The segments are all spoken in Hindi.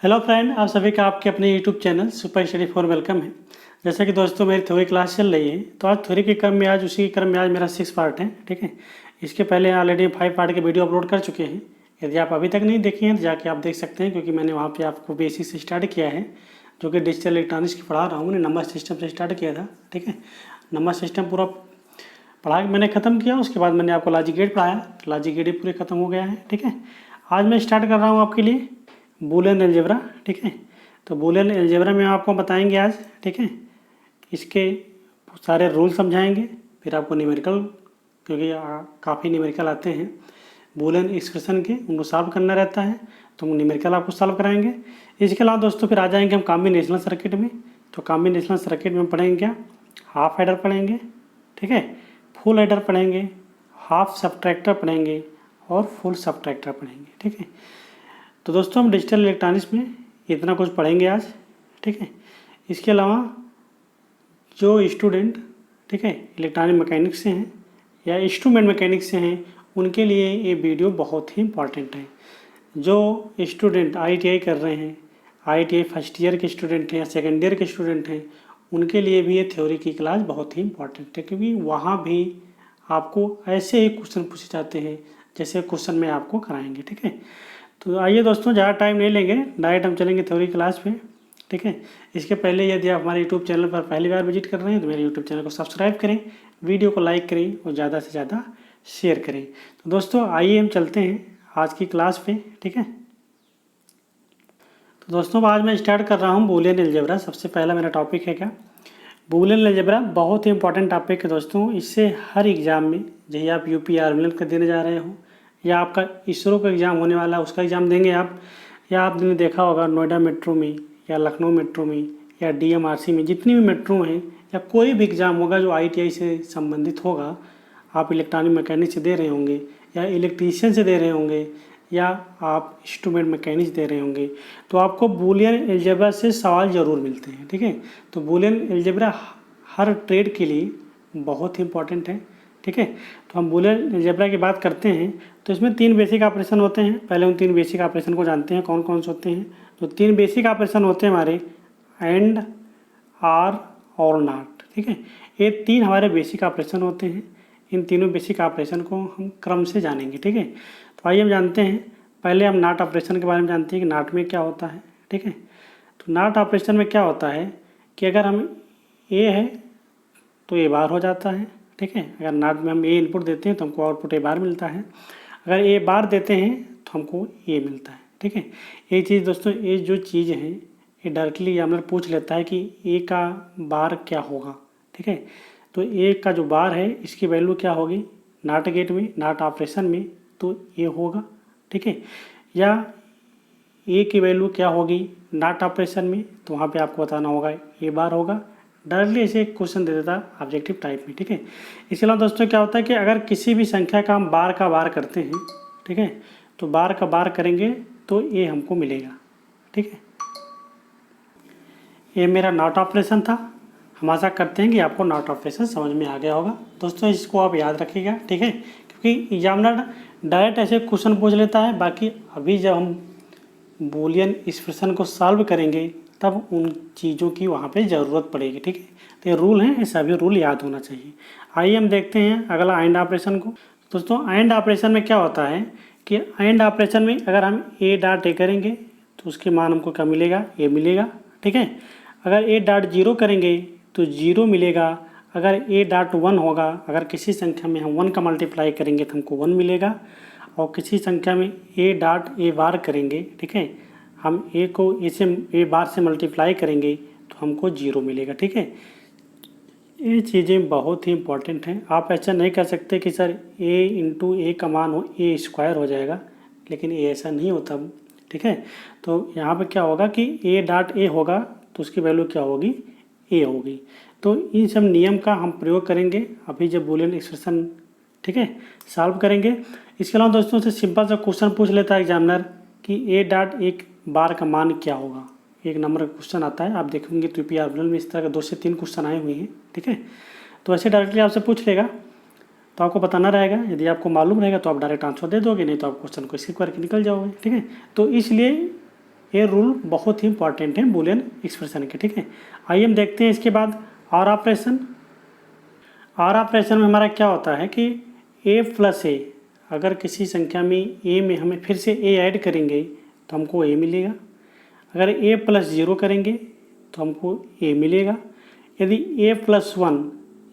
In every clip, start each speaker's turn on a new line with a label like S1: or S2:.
S1: हेलो फ्रेंड, आप सभी का आपके अपने YouTube channel super study for welcome है। जैसा कि दोस्तों मेरी थ्योरी क्लास चल रही है, तो आज थ्योरी के क्रम में उसी के क्रम में आज मेरा 6 पार्ट है। ठीक है, इसके पहले ऑलरेडी 5 पार्ट के वीडियो अपलोड कर चुके हैं। यदि आप अभी तक नहीं देखे हैं तो जाके आप देख सकते हैं, क्योंकि मैंने वहाँ पर आपको बेसिक से स्टार्ट किया है, जो कि डिजिटल इलेक्ट्रॉनिक्स की पढ़ा रहा हूँ। मैंने नंबर सिस्टम से स्टार्ट किया था। ठीक है, नंबर सिस्टम पूरा पढ़ा के मैंने ख़त्म किया। उसके बाद मैंने आपको लॉजिक गेट पढ़ाया, तो लॉजिक गेट भी पूरे ख़त्म हो गया है। ठीक है, आज मैं स्टार्ट कर रहा हूँ आपके लिए बूलियन अलजेब्रा। ठीक है, तो बूलियन अलजेब्रा में आपको बताएंगे आज। ठीक है, इसके सारे रूल समझाएंगे, फिर आपको न्यूमेरिकल, क्योंकि काफ़ी न्यूमेरिकल आते हैं बूलियन एक्सप्रेशन के, उनको सॉल्व करना रहता है, तो हम न्यूमेरिकल आपको सॉल्व कराएंगे। इसके अलावा दोस्तों फिर आ जाएंगे हम कॉम्बिनेशनल सर्किट में। तो कॉम्बिनेशनल सर्किट में पढ़ेंगे क्या, हाफ एडर पढ़ेंगे, ठीक है, फुल एडर पढ़ेंगे, हाफ सब्ट्रैक्टर पढ़ेंगे और फुल सब्ट्रैक्टर पढ़ेंगे। ठीक है, तो दोस्तों हम डिजिटल इलेक्ट्रॉनिक्स में इतना कुछ पढ़ेंगे आज। ठीक है, इसके अलावा जो स्टूडेंट, ठीक है, इलेक्ट्रॉनिक मैकेनिक्स से हैं या इंस्ट्रूमेंट मैकेनिक्स से हैं, उनके लिए ये वीडियो बहुत ही इम्पॉर्टेंट है। जो स्टूडेंट आईटीआई कर रहे हैं, आईटीआई फर्स्ट ईयर के स्टूडेंट हैं या सेकेंड ईयर के स्टूडेंट हैं, उनके लिए भी ये थ्योरी की क्लास बहुत ही इम्पॉर्टेंट है, क्योंकि वहाँ भी आपको ऐसे ही क्वेश्चन पूछे जाते हैं जैसे क्वेश्चन में आपको कराएंगे। ठीक है, तो आइए दोस्तों, ज़्यादा टाइम नहीं लेंगे, डायरेक्ट हम चलेंगे थ्योरी क्लास पे। ठीक है, इसके पहले यदि आप हमारे यूट्यूब चैनल पर पहली बार विजिट कर रहे हैं तो मेरे यूट्यूब चैनल को सब्सक्राइब करें, वीडियो को लाइक करें और ज़्यादा से ज़्यादा शेयर करें। तो दोस्तों आइए हम चलते हैं आज की क्लास पे। ठीक है, तो दोस्तों आज मैं स्टार्ट कर रहा हूँ बूलियन अलजेब्रा। सबसे पहला मेरा टॉपिक है क्या, बूलियन अलजेब्रा। बहुत ही इंपॉर्टेंट टॉपिक है दोस्तों। इससे हर एग्ज़ाम में, जैसे आप यूपी आर्मी का देने जा रहे हो, या आपका इसरो का एग्ज़ाम होने वाला है उसका एग्ज़ाम देंगे आप, या आपने देखा होगा नोएडा मेट्रो में या लखनऊ मेट्रो में या डीएमआरसी में, जितनी भी मेट्रो हैं, या कोई भी एग्ज़ाम होगा जो आईटीआई से संबंधित होगा, आप इलेक्ट्रॉनिक मैकेनिक से दे रहे होंगे या इलेक्ट्रीशियन से दे रहे होंगे या आप इंस्ट्रूमेंट मैकेनिक्स दे रहे होंगे, तो आपको बूलियन अलजेब्रा से सवाल ज़रूर मिलते हैं। ठीक है, तो बूलियन अलजेब्रा हर ट्रेड के लिए बहुत ही इंपॉर्टेंट है। ठीक है, तो हम बूलियन अलजेब्रा की बात करते हैं तो इसमें 3 बेसिक ऑपरेशन होते हैं। पहले उन 3 बेसिक ऑपरेशन को जानते हैं, कौन कौन से होते हैं। तो 3 बेसिक ऑपरेशन होते हैं हमारे, एंड, आर और नॉट। ठीक है, ये 3 हमारे बेसिक ऑपरेशन होते हैं। इन तीनों बेसिक ऑपरेशन को हम क्रम से जानेंगे। ठीक है, तो आइए हम जानते हैं। पहले हम नॉट ऑपरेशन के बारे में जानते हैं कि नॉट में क्या होता है। ठीक है, तो नॉट ऑपरेशन में क्या होता है कि अगर हम ए है तो ए बार हो जाता है। ठीक है, अगर नॉट में हम ए इनपुट देते हैं तो हमको आउटपुट ए बार मिलता है, अगर ए बार देते हैं तो हमको ए मिलता है। ठीक है, ये चीज़ दोस्तों, ये जो चीज़ है ये डायरेक्टली एग्जामिनर पूछ लेता है कि ए का बार क्या होगा। ठीक है, तो ए का जो बार है इसकी वैल्यू क्या होगी नॉट गेट में, नॉट ऑपरेशन में, तो ए होगा। ठीक है, या ए की वैल्यू क्या होगी नॉट ऑपरेशन में, तो वहाँ पे आपको बताना होगा ए बार होगा। डायरेक्टली ऐसे क्वेश्चन दे देता ऑब्जेक्टिव टाइप में। ठीक है, इसके अलावा दोस्तों क्या होता है कि अगर किसी भी संख्या का हम बार का बार करते हैं, ठीक है, तो बार का बार करेंगे तो ये हमको मिलेगा। ठीक है, ये मेरा नॉट ऑपरेशन था। हम आशा करते हैं कि आपको नॉट ऑपरेशन समझ में आ गया होगा। दोस्तों इसको आप याद रखिएगा। ठीक है, क्योंकि एग्जामिनर डायरेक्ट ऐसे क्वेश्चन पूछ लेता है, बाकी अभी जब हम बूलियन एक्सप्रेशन को सॉल्व करेंगे तब उन चीज़ों की वहाँ पे ज़रूरत पड़ेगी। ठीक है, तो ये रूल हैं, ये सभी रूल याद होना चाहिए। आइए हम देखते हैं अगला एंड ऑपरेशन को। दोस्तों एंड ऑपरेशन में क्या होता है कि एंड ऑपरेशन में अगर हम ए डॉट ए करेंगे तो उसके मान हमको क्या मिलेगा, ए मिलेगा। ठीक है, अगर ए डॉट 0 करेंगे तो 0 मिलेगा। अगर ए डॉट 1 होगा, अगर किसी संख्या में हम 1 का मल्टीप्लाई करेंगे तो हमको 1 मिलेगा, और किसी संख्या में ए डॉट ए बार करेंगे, ठीक है, हम ए को ए बार से मल्टीप्लाई करेंगे तो हमको 0 मिलेगा। ठीक है, ये चीज़ें बहुत ही इंपॉर्टेंट हैं। आप ऐसा नहीं कर सकते कि सर ए इंटू ए का मान हो ए स्क्वायर हो जाएगा, लेकिन ये ऐसा नहीं होता। ठीक है, तो यहाँ पे क्या होगा कि ए डॉट ए होगा तो उसकी वैल्यू क्या होगी, ए होगी। तो इन सब नियम का हम प्रयोग करेंगे अभी जब बूलियन एक्सप्रेशन, ठीक है, सॉल्व करेंगे। इसके अलावा दोस्तों से सिंपल सा क्वेश्चन पूछ लेता है एग्जामिनर कि ए डॉट एक बार का मान क्या होगा। एक नंबर का क्वेश्चन आता है, आप देखेंगे तो यूपी आर्मी में इस तरह के 2 से 3 क्वेश्चन आए हुए हैं। ठीक है, तो ऐसे डायरेक्टली आपसे पूछ लेगा तो आपको बताना रहेगा। यदि आपको मालूम रहेगा तो आप डायरेक्ट आंसर दे दोगे, नहीं तो आप क्वेश्चन को स्किप करके निकल जाओगे। ठीक है, तो इसलिए ये रूल बहुत ही इंपॉर्टेंट है बूलियन एक्सप्रेशन के, ठीक है। आइए हम देखते हैं इसके बाद और ऑपरेशन। और ऑपरेशन में हमारा क्या होता है कि ए प्लस ए, अगर किसी संख्या में ए में हमें फिर से ए ऐड करेंगे तो हमको ए मिलेगा। अगर ए प्लस 0 करेंगे तो हमको ए मिलेगा। यदि ए प्लस 1,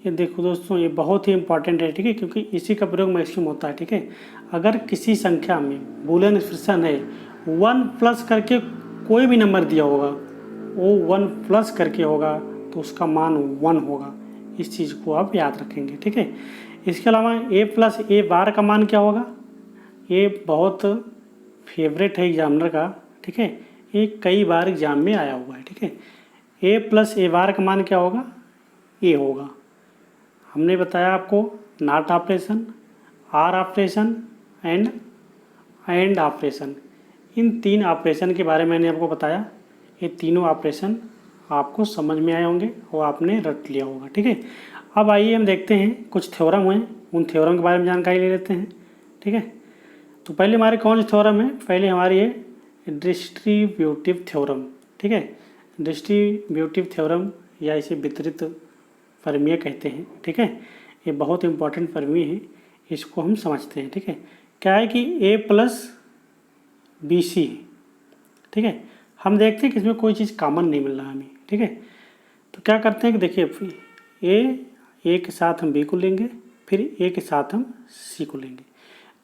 S1: ये देखो दोस्तों ये बहुत ही इंपॉर्टेंट है, ठीक है, क्योंकि इसी का प्रयोग मैक्सिमम होता है, ठीक है। अगर किसी संख्या में बूलियन एक्सप्रेशन है 1 प्लस करके कोई भी नंबर दिया होगा, वो 1 प्लस करके होगा तो उसका मान 1 होगा। इस चीज़ को आप याद रखेंगे, ठीक है। इसके अलावा ए प्लस ए बार का मान क्या होगा, ये बहुत फेवरेट है एग्जामिनर का, ठीक है। ये कई बार एग्जाम में आया हुआ है, ठीक है। ए प्लस ए बार का मान क्या होगा, ए होगा। हमने बताया आपको not operation, or operation and operation, इन 3 ऑपरेशन के बारे में मैंने आपको बताया। ये तीनों ऑपरेशन आपको समझ में आए होंगे और आपने रट लिया होगा, ठीक है। अब आइए हम देखते हैं कुछ थ्योरम हैं, उन थ्योरम के बारे में जानकारी ले लेते हैं, ठीक है। तो पहले हमारे कौन से थ्योरम है, पहले हमारी है डिस्ट्रीब्यूटिव थ्योरम, ठीक है। डिस्ट्रीब्यूटिव थ्योरम या इसे वितरित प्रमेय कहते हैं, ठीक है। ये बहुत इंपॉर्टेंट प्रमेय है, इसको हम समझते हैं, ठीक है। क्या है कि ए प्लस बी सी है, ठीक है। हम देखते हैं कि इसमें कोई चीज़ कॉमन नहीं मिल रहा हमें, ठीक है। तो क्या करते हैं कि देखिए ए के साथ हम बी को लेंगे, फिर ए के साथ हम सी को लेंगे,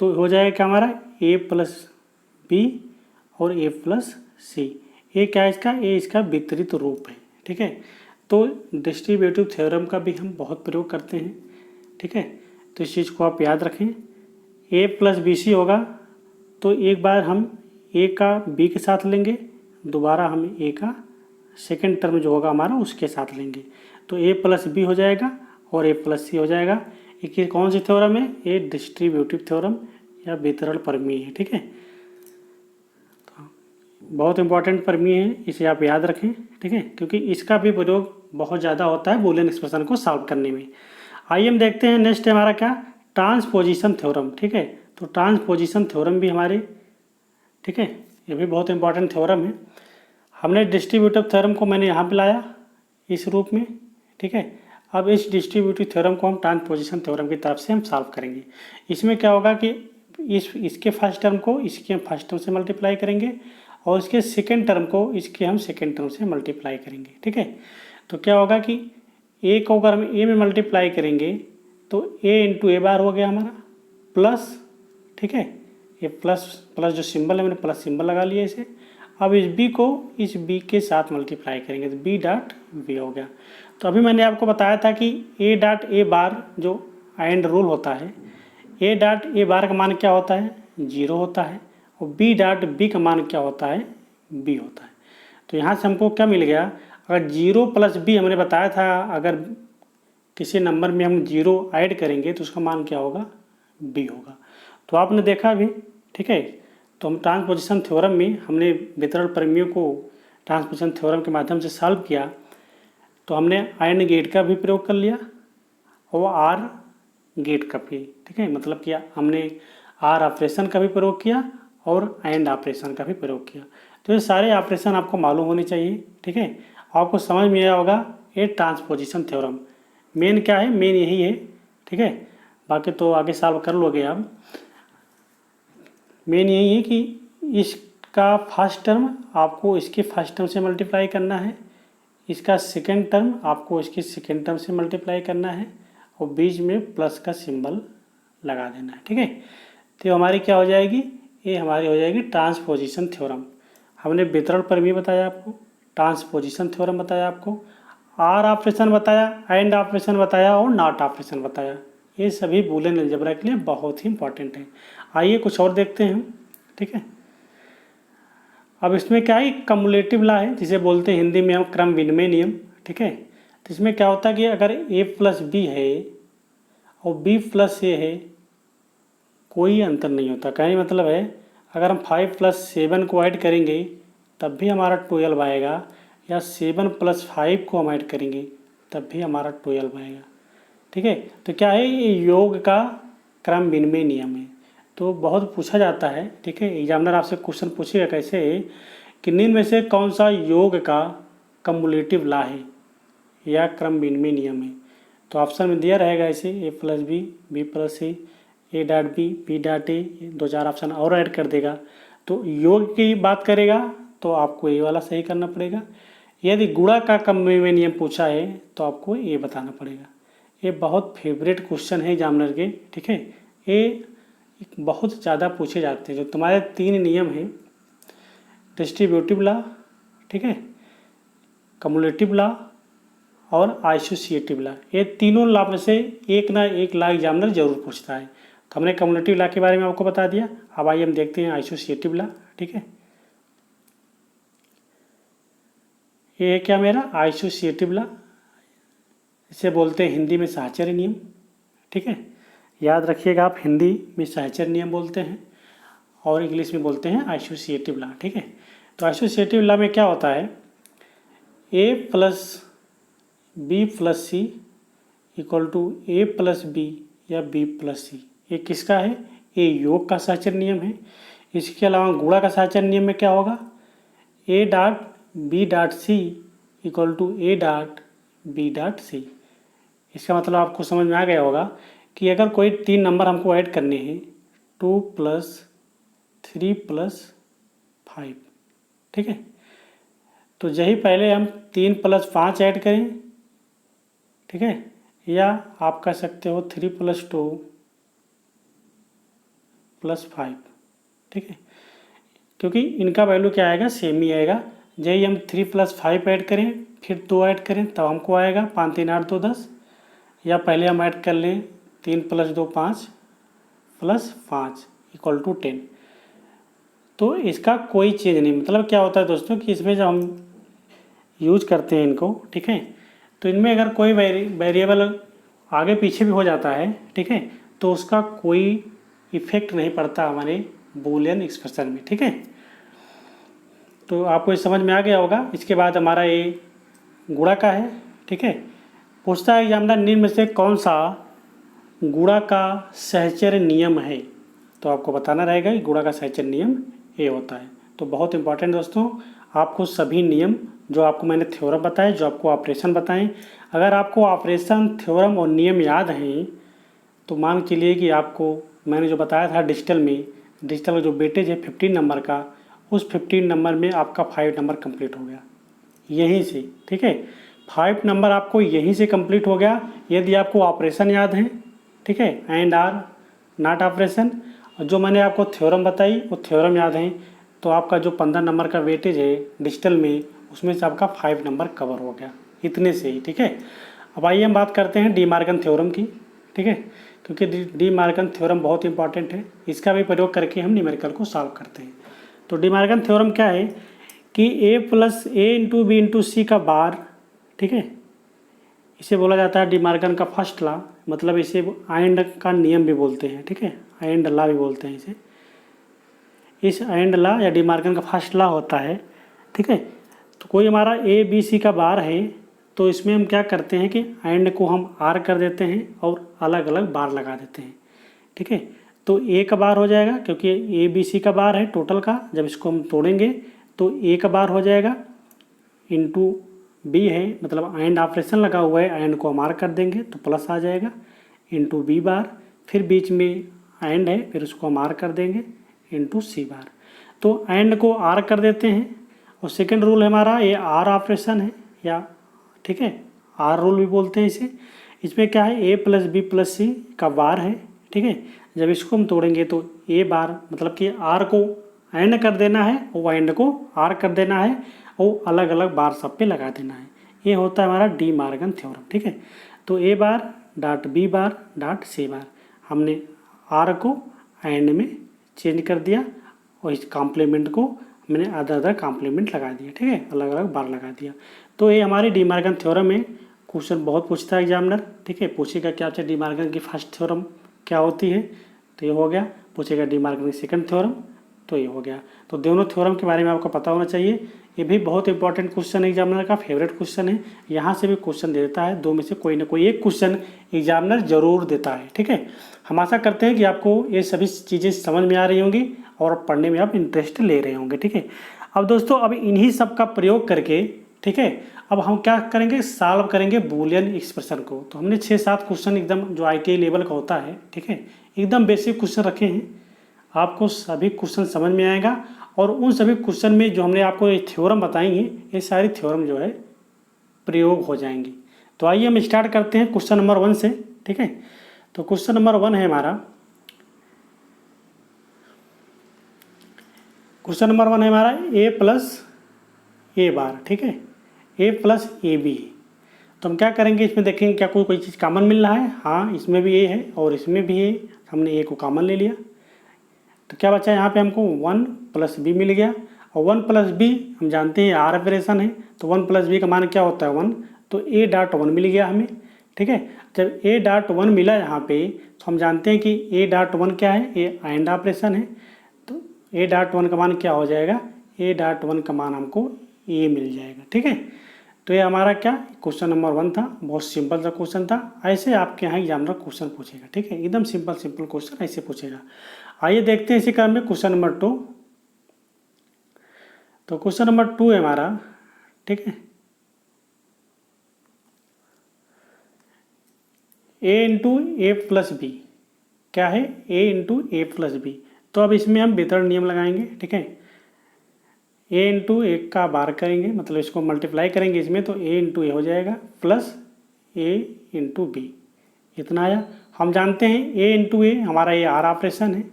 S1: तो हो जाएगा क्या हमारा ए प्लस बी और ए प्लस सी। ए क्या है इसका, ए इसका वितरित रूप है, ठीक है। तो डिस्ट्रीब्यूटिव थ्योरम का भी हम बहुत प्रयोग करते हैं, ठीक है। तो इस चीज़ को आप याद रखें। ए प्लस बी सी होगा तो एक बार हम ए का बी के साथ लेंगे, दोबारा हम ए का सेकेंड टर्म जो होगा हमारा उसके साथ लेंगे, तो ए प्लस बी हो जाएगा और ए प्लस सी हो जाएगा। ये कौन सी थ्योरम है, ये डिस्ट्रीब्यूटिव थ्योरम या वितरण प्रमेय है, ठीक है। तो बहुत इंपॉर्टेंट प्रमेय है, इसे आप याद रखें, ठीक है, क्योंकि इसका भी प्रयोग बहुत ज़्यादा होता है बूलियन एक्सप्रेशन को सॉल्व करने में। आइए हम देखते हैं नेक्स्ट है हमारा क्या, ट्रांसपोजिशन थ्योरम, ठीक है। तो ट्रांसपोजिशन थ्योरम भी हमारे, ठीक है, ये भी बहुत इंपॉर्टेंट थ्योरम है। हमने डिस्ट्रीब्यूटिव थ्योरम को मैंने यहाँ पे लाया इस रूप में, ठीक है। अब इस डिस्ट्रीब्यूटिव थ्योरम को हम ट्रांसपोजिशन थ्योरम की तरफ से हम सॉल्व करेंगे। इसमें क्या होगा कि इसके फर्स्ट टर्म को इसके हम फर्स्ट टर्म से मल्टीप्लाई करेंगे और इसके सेकेंड टर्म को इसके हम सेकेंड टर्म से मल्टीप्लाई करेंगे, ठीक है। तो क्या होगा कि ए को अगर हम ए में मल्टीप्लाई करेंगे तो ए इंटू ए बार हो गया हमारा प्लस, ठीक है। ये प्लस जो सिंबल है मैंने प्लस सिंबल लगा लिया इसे। अब इस बी को इस बी के साथ मल्टीप्लाई करेंगे तो बी डॉट बी हो गया। तो अभी मैंने आपको बताया था कि ए डॉट ए बार जो एंड रूल होता है, ए डॉट ए बार का मान क्या होता है, 0 होता है, और बी डॉट बी का मान क्या होता है, बी होता है। तो यहाँ से हमको क्या मिल गया, अगर 0 प्लस बी हमने बताया था, अगर किसी नंबर में हम 0 ऐड करेंगे तो उसका मान क्या होगा, बी होगा। तो आपने देखा अभी, ठीक है। तो हम ट्रांसपोजिशन थ्योरम में हमने वितरण प्रमेयों को ट्रांसपोजिशन थ्योरम के माध्यम से सॉल्व किया। तो हमने AND गेट का भी प्रयोग कर लिया और आर गेट का भी, ठीक है, मतलब कि हमने आर ऑपरेशन का भी प्रयोग किया और AND ऑपरेशन का भी प्रयोग किया। तो ये सारे ऑपरेशन आपको मालूम होने चाहिए, ठीक है। आपको समझ में आया होगा ये ट्रांसपोजिशन थ्योरम मेन क्या है, मेन यही है, ठीक है। बाकी तो आगे सॉल्व कर लोगे आप। मेन यही है कि इसका फर्स्ट टर्म आपको इसके फर्स्ट टर्म से मल्टीप्लाई करना है, इसका सेकेंड टर्म आपको इसके सेकेंड टर्म से मल्टीप्लाई करना है और बीच में प्लस का सिंबल लगा देना है, ठीक है। तो हमारी क्या हो जाएगी, ये हमारी हो जाएगी ट्रांसपोजिशन थ्योरम। हमने वितरण प्रमेय बताया आपको, ट्रांसपोजिशन थ्योरम बताया आपको, आर ऑपरेशन बताया, एंड ऑपरेशन बताया और नॉट ऑपरेशन बताया। ये सभी बूलियन अलजेब्रा के लिए बहुत ही इंपॉर्टेंट है। आइए कुछ और देखते हैं, ठीक है। अब इसमें क्या है, कम्युलेटिव लॉ है जिसे बोलते हैं हिंदी में हम क्रम विनिमय नियम, ठीक है। तो इसमें क्या होता है कि अगर a प्लस बी है और b प्लस ए है, कोई अंतर नहीं होता। कहने मतलब है अगर हम 5 प्लस 7 को ऐड करेंगे तब भी हमारा 12 आएगा, या 7 प्लस 5 को हम ऐड करेंगे तब भी हमारा 12 आएगा, ठीक है। तो क्या है, ये योग का क्रम विनिमय नियम है। तो बहुत पूछा जाता है, ठीक है। एग्जामिनर आपसे क्वेश्चन पूछेगा कैसे कि निम्न में से कौन सा योग का कम्युलेटिव लॉ है या क्रम विनिमय नियम है। तो ऑप्शन में दिया रहेगा इसे A plus B plus C, A dot B dot A, दो चार ऑप्शन और ऐड कर देगा। तो योग की बात करेगा तो आपको ये वाला सही करना पड़ेगा। यदि गुणा का क्रम विनिमय नियम पूछा है तो आपको ये बताना पड़ेगा। ये बहुत फेवरेट क्वेश्चन है एग्जामिनर के, ठीक है। ये बहुत ज़्यादा पूछे जाते हैं। जो तुम्हारे 3 नियम हैं, डिस्ट्रीब्यूटिव लॉ, ठीक है, कम्युलेटिव लॉ और आइसोसिएटिव लॉ, ये तीनों लॉ में से एक ना एक लॉ एग्जामिनर जरूर पूछता है। तो हमने कम्युलेटिव लॉ के बारे में आपको बता दिया। अब आइए हम देखते हैं आइसोसिएटिव लॉ, ठीक है। ये है क्या मेरा आइसोसिएटिव लॉ, इसे बोलते हैं हिंदी में साहचर्य नियम, ठीक है। याद रखिएगा आप, हिंदी में साहचर्य नियम बोलते हैं और इंग्लिश में बोलते हैं आइसोसिएटिव लॉ, ठीक है। तो आइसोसिएटिव लॉ में क्या होता है, A plus B plus C equal to A plus B या बी प्लस सी, ये किसका है, ये योग का साहचर्य नियम है। इसके अलावा गुणा का साहचर्य नियम में क्या होगा, A dot B dot C equal to A dot B dot C. इसका मतलब आपको समझ में आ गया होगा कि अगर कोई 3 नंबर हमको ऐड करने हैं, 2 + 3 + 5, ठीक है, तो यही पहले हम 3 + 5 ऐड करें, ठीक है, या आप कह सकते हो 3 + 2 + 5, ठीक है, क्योंकि इनका वैल्यू क्या आएगा, सेम ही आएगा। यही हम 3 + 5 ऐड करें, फिर 2 ऐड करें, तब हमको आएगा 5 3 8 2 10, या पहले हम ऐड कर लें 3 + 2 5 + 5 = 10। तो इसका कोई चीज़ नहीं, मतलब क्या होता है दोस्तों कि इसमें जब हम यूज करते हैं इनको, ठीक है, तो इनमें अगर कोई वेरिएबल आगे पीछे भी हो जाता है, ठीक है, तो उसका कोई इफेक्ट नहीं पड़ता हमारे बूलियन एक्सप्रेशन में, ठीक है। तो आपको ये समझ में आ गया होगा। इसके बाद हमारा ये गुणा का है, ठीक है। पूछता है एग्जामिनर निम्न में से कौन सा गुणा का सहचर्य नियम है, तो आपको बताना रहेगा कि गुणा का सहचर्य नियम ये होता है। तो बहुत इंपॉर्टेंट दोस्तों, आपको सभी नियम जो आपको मैंने थ्योरम बताए, जो आपको ऑपरेशन बताएं, अगर आपको ऑपरेशन, थ्योरम और नियम याद हैं तो मान के लिए कि आपको मैंने जो बताया था डिजिटल का जो वेटेज है 15 नंबर का, उस 15 नंबर में आपका 5 नंबर कंप्लीट हो गया यहीं से, ठीक है। 5 नंबर आपको यहीं से कंप्लीट हो गया यदि आपको ऑपरेशन याद है, ठीक है, एंड आर नॉट ऑपरेशन, और जो मैंने आपको थ्योरम बताई वो थ्योरम याद है, तो आपका जो 15 नंबर का वेटेज है डिजिटल में, उसमें से आपका 5 नंबर कवर हो गया इतने से ही, ठीक है। अब आइए हम बात करते हैं डी मार्गन थ्योरम की, ठीक है, क्योंकि डी मार्गन थ्योरम बहुत इंपॉर्टेंट है। इसका भी प्रयोग करके हम न्यूमेरिकल को सॉल्व करते हैं। तो डी मार्गन थ्योरम क्या है कि a + a × b × c का बार, ठीक है, इसे बोला जाता है डी मार्गन का फर्स्ट लॉ, मतलब इसे एंड का नियम भी बोलते हैं, ठीक है, एंड लॉ भी बोलते हैं इसे। इस एंड लॉ या डी मार्गन का फर्स्ट लॉ होता है, ठीक है। तो कोई हमारा a b c का बार है, तो इसमें हम क्या करते हैं कि एंड को हम r कर देते हैं और अलग अलग बार लगा देते हैं, ठीक है। तो a का बार हो जाएगा, क्योंकि a b c का बार है टोटल का, जब इसको हम तोड़ेंगे तो a का बार हो जाएगा इंटू b है, मतलब एंड ऑपरेशन लगा हुआ है, एंड को हम r कर देंगे तो प्लस आ जाएगा, इंटू b बार, फिर बीच में एंड है, फिर उसको हम r कर देंगे इंटू c बार। तो एंड को r कर देते हैं, और सेकेंड रूल हमारा ये r ऑपरेशन है, या ठीक है r रूल भी बोलते हैं इसे। इसमें क्या है a + b + c का बार है, ठीक है। जब इसको हम तोड़ेंगे तो a बार, मतलब कि r को एंड कर देना है और एंड को r कर देना है और अलग अलग बार सब पे लगा देना है। ये होता है हमारा डी मार्गन थ्योरम, ठीक है। तो a bar dot b bar dot c बार, हमने r को एंड में चेंज कर दिया और इस कॉम्प्लीमेंट को मैंने अदर कॉम्प्लीमेंट लगा दिया, ठीक है, अलग अलग बार लगा दिया। तो ये हमारी डी मार्गन थ्योरम है। क्वेश्चन बहुत पूछता है एग्जामिनर, ठीक है, पूछेगा कि आपसे डी मार्गन की फर्स्ट थ्योरम क्या होती है, तो ये हो गया। पूछेगा डी मार्गन की सेकंड थ्योरम, तो ये हो गया। तो दोनों थ्योरम के बारे में आपको पता होना चाहिए। ये भी बहुत इंपॉर्टेंट क्वेश्चन है, एग्जामिनर का फेवरेट क्वेश्चन है। यहाँ से भी क्वेश्चन दे देता है, दो में से कोई ना कोई एक क्वेश्चन एग्जामिनर जरूर देता है, ठीक है। हम आशा करते हैं कि आपको ये सभी चीज़ें समझ में आ रही होंगी और पढ़ने में आप इंटरेस्ट ले रहे होंगे, ठीक है। अब दोस्तों अब इन्हीं सब का प्रयोग करके, ठीक है, अब हम क्या करेंगे, सॉल्व करेंगे बूलियन एक्सप्रेशन को। तो हमने 6-7 क्वेश्चन एकदम जो ITI लेवल का होता है, ठीक है, एकदम बेसिक क्वेश्चन रखे हैं। आपको सभी क्वेश्चन समझ में आएगा और उन सभी क्वेश्चन में जो हमने आपको ये थ्योरम बताई हैं, ये सारी थ्योरम जो है प्रयोग हो जाएंगी। तो आइए हम स्टार्ट करते हैं क्वेश्चन नंबर 1 से, ठीक है। तो क्वेश्चन नंबर 1 है हमारा, क्वेश्चन नंबर 1 है हमारा a प्लस ए बार, ठीक है, a प्लस ए बी। तो हम क्या करेंगे, इसमें देखेंगे क्या कोई चीज़ कॉमन मिल रहा है। हाँ, इसमें भी a है और इसमें भी a, हमने a को कॉमन ले लिया। तो क्या बचा यहाँ पे, हमको 1 प्लस बी मिल गया। और 1 प्लस बी हम जानते हैं आर ऑपरेशन है, तो 1 प्लस बी का मान क्या होता है 1, तो a डॉट 1 मिल गया हमें, ठीक है। जब a डॉट 1 मिला यहाँ पे, तो हम जानते हैं कि a डॉट 1 क्या है, ये एंड ऑपरेशन है। तो a डॉट 1 का मान क्या हो जाएगा, a डॉट 1 का मान हमको a मिल जाएगा, ठीक है। तो ये हमारा क्या क्वेश्चन नंबर 1 था, बहुत सिंपल सा क्वेश्चन था। ऐसे आपके यहाँ एग्जामिनर क्वेश्चन पूछेगा, ठीक है, एकदम सिंपल क्वेश्चन ऐसे पूछेगा। आइए देखते हैं इसी क्रम में क्वेश्चन नंबर 2। तो क्वेश्चन नंबर 2 है हमारा, ठीक है, a into A plus B, क्या है, a into A plus B. तो अब इसमें हम वितरण नियम लगाएंगे, ठीक है। a इंटू एक का बार करेंगे, मतलब इसको मल्टीप्लाई करेंगे इसमें, तो a इंटू ए हो जाएगा प्लस a इंटू बी, इतना आया। हम जानते हैं a इंटू ए हमारा ये आर ऑपरेशन है,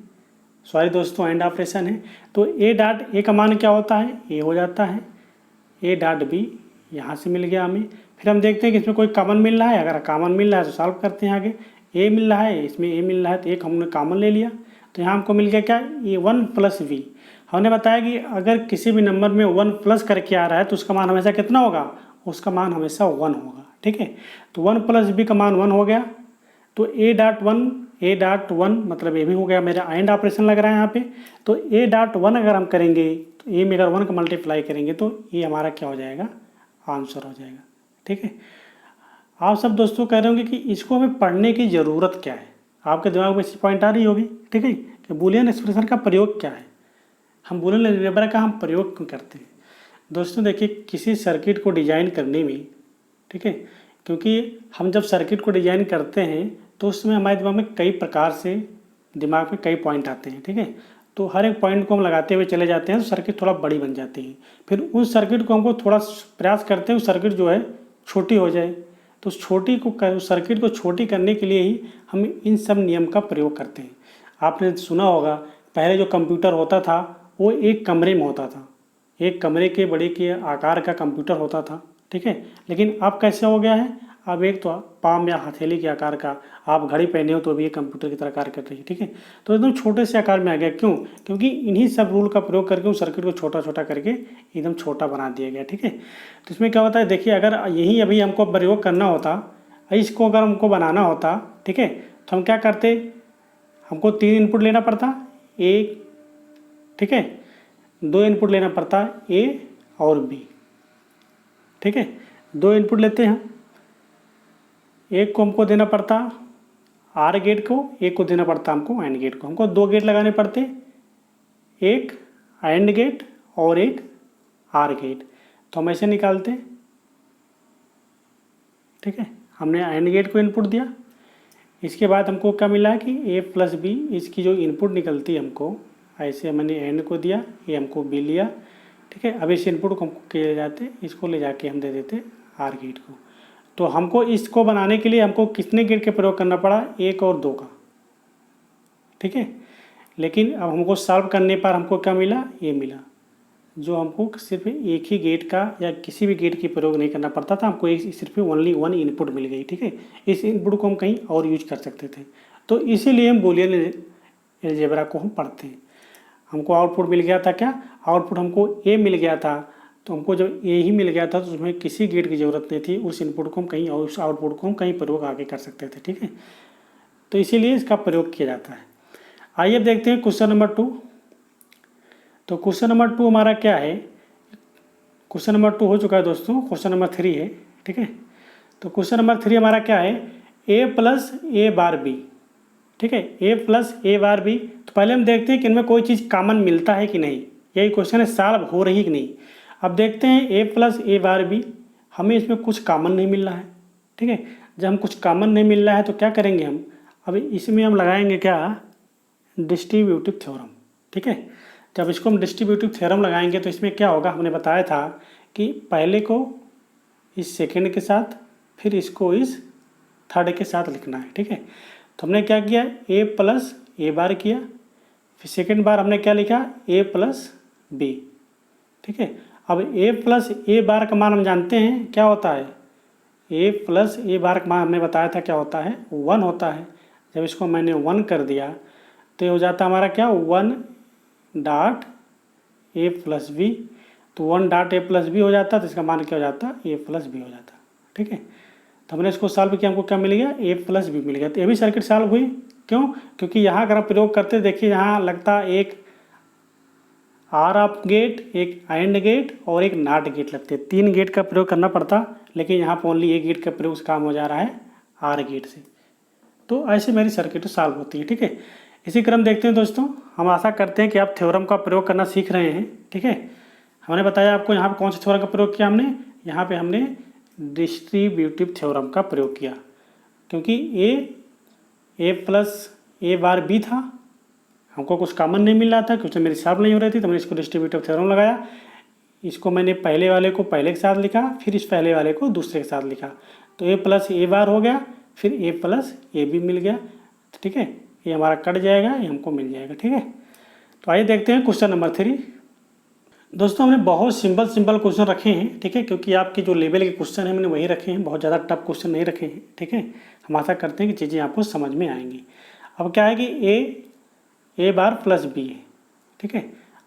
S1: सॉरी दोस्तों एंड ऑपरेशन है। तो a डॉट ए का मान क्या होता है, a हो जाता है, a डॉट बी यहाँ से मिल गया हमें। फिर हम देखते हैं कि इसमें कोई कॉमन मिल रहा है, अगर कॉमन मिल रहा है तो सॉल्व करते हैं आगे। a मिल रहा है, इसमें a मिल रहा है, तो एक हमने कॉमन ले लिया, तो यहाँ हमको मिल गया क्या, ये 1 प्लस बी। हमने बताया कि अगर किसी भी नंबर में 1 प्लस करके आ रहा है तो उसका मान हमेशा कितना होगा, उसका मान हमेशा 1 होगा, ठीक है। तो 1 प्लस बी का मान 1 हो गया। तो a डॉट 1 मतलब ये भी हो गया, मेरा एंड ऑपरेशन लग रहा है यहाँ पे। तो a डॉट 1 अगर हम करेंगे, तो a में अगर 1 का मल्टीप्लाई करेंगे तो ये हमारा क्या हो जाएगा, आंसर हो जाएगा, ठीक है। आप सब दोस्तों कह रहे होंगे कि इसको हमें पढ़ने की ज़रूरत क्या है, आपके दिमाग में ऐसी पॉइंट आ रही होगी, ठीक है, कि बूलियन एक्सप्रेशन का प्रयोग क्या है, हम बूलियन अलजेब्रा का हम प्रयोग क्यों करते हैं। दोस्तों देखिए, किसी सर्किट को डिजाइन करने में, ठीक है, क्योंकि हम जब सर्किट को डिजाइन करते हैं तो उसमें हमारे दिमाग में कई प्रकार से दिमाग में कई पॉइंट आते हैं, ठीक है। तो हर एक पॉइंट को हम लगाते हुए चले जाते हैं तो सर्किट थोड़ा बड़ी बन जाती है। फिर उस सर्किट को हमको थोड़ा प्रयास करते हैं उस सर्किट जो है छोटी हो जाए। तो उस सर्किट को छोटी करने के लिए ही हम इन सब नियम का प्रयोग करते हैं। आपने सुना होगा, पहले जो कंप्यूटर होता था वो एक कमरे में होता था, एक कमरे के बड़े के आकार का कंप्यूटर होता था, ठीक है। लेकिन अब कैसे हो गया है, अब एक तो पाम या हथेली के आकार का, आप घड़ी पहने हो तो भी ये कंप्यूटर की तरह कार्य कर रही है, ठीक है। तो एकदम छोटे से आकार में आ गया, क्यों, क्योंकि इन्हीं सब रूल का प्रयोग करके उस सर्किट को छोटा छोटा करके एकदम छोटा बना दिया गया, ठीक है। तो इसमें क्या होता है, देखिए, अगर यही अभी हमको प्रयोग करना होता, इसको अगर हमको बनाना होता, ठीक है, तो हम क्या करते, हमको 3 इनपुट लेना पड़ता, एक, ठीक है, 2 इनपुट लेना पड़ता, ए और बी, ठीक है, 2 इनपुट लेते हैं। एक को हमको देना पड़ता आर गेट को, एक को देना पड़ता हमको एंड गेट को। हमको 2 गेट लगाने पड़ते, एक एंड गेट और एक आर गेट। तो हम ऐसे निकालते, ठीक है, हमने एंड गेट को इनपुट दिया। इसके बाद हमको क्या मिला है कि ए प्लस बी, इसकी जो इनपुट निकलती है हमको, ऐसे मैंने एंड को दिया, ये हमको बी लिया, ठीक है। अब इस इनपुट को हमको क्या ले जाते, इसको ले जाके हम दे देते आर गेट को। तो हमको इसको बनाने के लिए हमको कितने गेट का प्रयोग करना पड़ा, 1 और 2 का, ठीक है। लेकिन अब हमको सॉल्व करने पर हमको क्या मिला, ये मिला, जो हमको सिर्फ एक ही गेट का या किसी भी गेट की प्रयोग नहीं करना पड़ता था, हमको एक सिर्फ ओनली 1 इनपुट मिल गई, ठीक है। इस इनपुट को हम कहीं और यूज कर सकते थे। तो इसीलिए हम बूलियन अलजेब्रा को हम पढ़ते हैं। हमको आउटपुट मिल गया था, क्या आउटपुट हमको ए मिल गया था, तो हमको जब ए ही मिल गया था तो उसमें किसी गेट की ज़रूरत नहीं थी, उस इनपुट को हम कहीं और उस आउटपुट को हम कहीं प्रयोग आगे कर सकते थे, ठीक है। तो इसीलिए इसका प्रयोग किया जाता है। आइए अब देखते हैं क्वेश्चन नंबर 2। तो क्वेश्चन नंबर 2 हमारा क्या है, क्वेश्चन नंबर 2 हो चुका है दोस्तों, क्वेश्चन नंबर 3 है, ठीक है। तो क्वेश्चन नंबर 3 हमारा क्या है, A plus A bar B, ठीक है, A plus A bar B. तो पहले हम देखते हैं कि इनमें कोई चीज़ कॉमन मिलता है कि नहीं। यही क्वेश्चन है, सॉल्व हो रही कि नहीं। अब देखते हैं ए प्लस ए बार बी, हमें इसमें कुछ कॉमन नहीं मिल रहा है, ठीक है। जब हम कुछ कॉमन नहीं मिल रहा है तो क्या करेंगे हम, अभी इसमें हम लगाएंगे क्या, डिस्ट्रीब्यूटिव थ्योरम, ठीक है। जब इसको हम डिस्ट्रीब्यूटिव थ्योरम लगाएंगे तो इसमें क्या होगा, हमने बताया था कि पहले को इस सेकेंड के साथ, फिर इसको इस थर्ड के साथ लिखना है, ठीक है। तो हमने क्या किया, ए प्लस ए बार किया, फिर सेकेंड बार हमने क्या लिखा, ए प्लस बी, ठीक है। अब ए प्लस ए बार का मान हम जानते हैं क्या होता है, ए प्लस ए बार का मान हमने बताया था क्या होता है, 1 होता है। जब इसको मैंने 1 कर दिया तो ये हो जाता हमारा क्या, 1 डॉट ए प्लस बी, तो 1 डॉट ए प्लस बी हो जाता, तो इसका मान क्या हो जाता, ए प्लस बी हो जाता, ठीक है। तो हमने इसको सॉल्व किया, हमको क्या मिल गया, ए प्लस बी मिल गया। तो ये भी सर्किट सॉल्व हुई, क्यों, क्योंकि यहाँ अगर आप प्रयोग करते देखिए, यहाँ लगता एक आर ऑफ गेट, एक एंड गेट और एक नॉट गेट लगते, 3 गेट का प्रयोग करना पड़ता, लेकिन यहाँ पर ओनली एक गेट का प्रयोग से काम हो जा रहा है आर गेट से। तो ऐसे मेरी सर्किट सॉल्व होती है, ठीक है। इसी क्रम देखते हैं दोस्तों, हम आशा करते हैं कि आप थ्योरम का प्रयोग करना सीख रहे हैं, ठीक है। हमने बताया आपको यहाँ पर कौन से थ्योरम का प्रयोग किया हमने, यहाँ पे हमने डिस्ट्रीब्यूटिव थ्योरम का प्रयोग किया, क्योंकि ए प्लस ए बार बी था, हमको कुछ कॉमन नहीं मिल रहा था, क्योंकि मेरी सॉल्व नहीं हो रही थी, तो मैंने इसको डिस्ट्रीब्यूटिव थ्योरम लगाया। इसको मैंने पहले वाले को पहले के साथ लिखा, फिर इस पहले वाले को दूसरे के साथ लिखा, तो ए प्लस ए बार हो गया, फिर ए प्लस ए बी मिल गया, ठीक है। ये हमारा कट जाएगा, ये हमको मिल जाएगा, ठीक है। तो आइए देखते हैं क्वेश्चन नंबर 3। दोस्तों हमने बहुत सिंपल क्वेश्चन रखे हैं, ठीक है, क्योंकि आपके जो लेवल के क्वेश्चन हैं मैंने वही रखे हैं, बहुत ज़्यादा टफ क्वेश्चन नहीं रखे हैं, ठीक है। हम आशा करते हैं कि चीज़ें आपको समझ में आएंगी। अब क्या है कि ए बार प्लस बी है, ठीक है।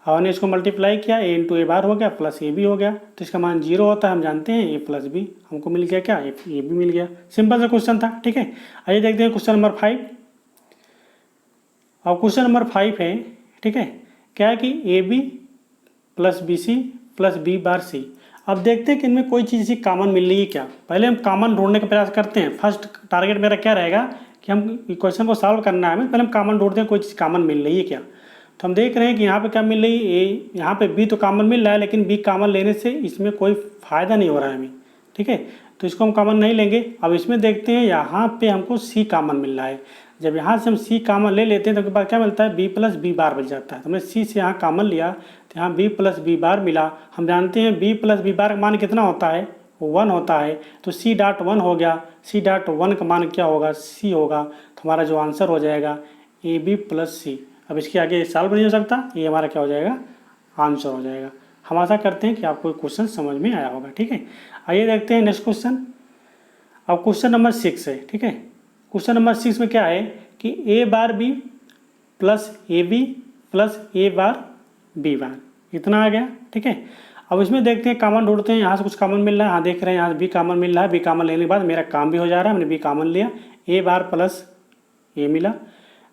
S1: अब हमने इसको मल्टीप्लाई किया, ए इंटू ए बार हो गया, प्लस ए बी हो गया, तो इसका मान 0 होता है, हम जानते हैं ए प्लस बी, हमको मिल गया क्या, ए बी मिल गया। सिंपल सा क्वेश्चन था, ठीक है। आइए देखते हैं क्वेश्चन नंबर 5। अब क्वेश्चन नंबर 5 है, ठीक है, क्या है कि A B plus B C plus B bar C. अब देखते हैं कि इनमें कोई चीज़ ऐसी कॉमन मिल रही है क्या। पहले हम कॉमन ढूंढने का प्रयास करते हैं। फर्स्ट टारगेट मेरा क्या रहेगा कि हम क्वेश्चन को सॉल्व करना है, पहले हम कॉमन ढूंढते हैं कोई चीज़ कॉमन मिल रही है क्या। तो हम देख रहे हैं कि यहाँ पे क्या मिल रही है, ए, यहाँ पे बी तो कॉमन मिल रहा है, लेकिन बी कॉमन लेने से इसमें कोई फ़ायदा नहीं हो रहा है हमें, ठीक है। तो इसको हम कॉमन नहीं लेंगे। अब इसमें देखते हैं यहाँ पे हमको सी कॉमन मिल रहा है। जब यहाँ से हम सी कॉमन ले लेते हैं तो उसके बाद क्या मिलता है, बी प्लस बी बार बच जाता है। तो हमने सी से यहाँ कॉमन लिया तो यहाँ बी प्लस बी बार मिला। हम जानते हैं बी प्लस बी बार का मान कितना होता है, 1 होता है, तो सी डॉट 1 हो गया। सी डॉट 1 का मान क्या होगा, सी होगा। तो हमारा जो आंसर हो जाएगा ए बी प्लस सी। अब इसके आगे सॉल्व नहीं हो सकता, ये हमारा क्या हो जाएगा, आंसर हो जाएगा। हम आशा करते हैं कि आपको क्वेश्चन समझ में आया होगा, ठीक है। आइए देखते हैं नेक्स्ट क्वेश्चन। अब क्वेश्चन नंबर 6 है, ठीक है। क्वेश्चन नंबर 6 में क्या है कि A bar B plus A B plus A bar B bar, इतना आ गया, ठीक है। अब इसमें देखते हैं कॉमन ढूंढते हैं। यहाँ से कुछ कॉमन मिल रहा है, हाँ देख रहे हैं यहाँ बी कॉमन मिल रहा है। बी कॉमन लेने के बाद मेरा काम भी हो जा रहा है, मैंने बी कॉमन लिया, ए बार प्लस ए मिला,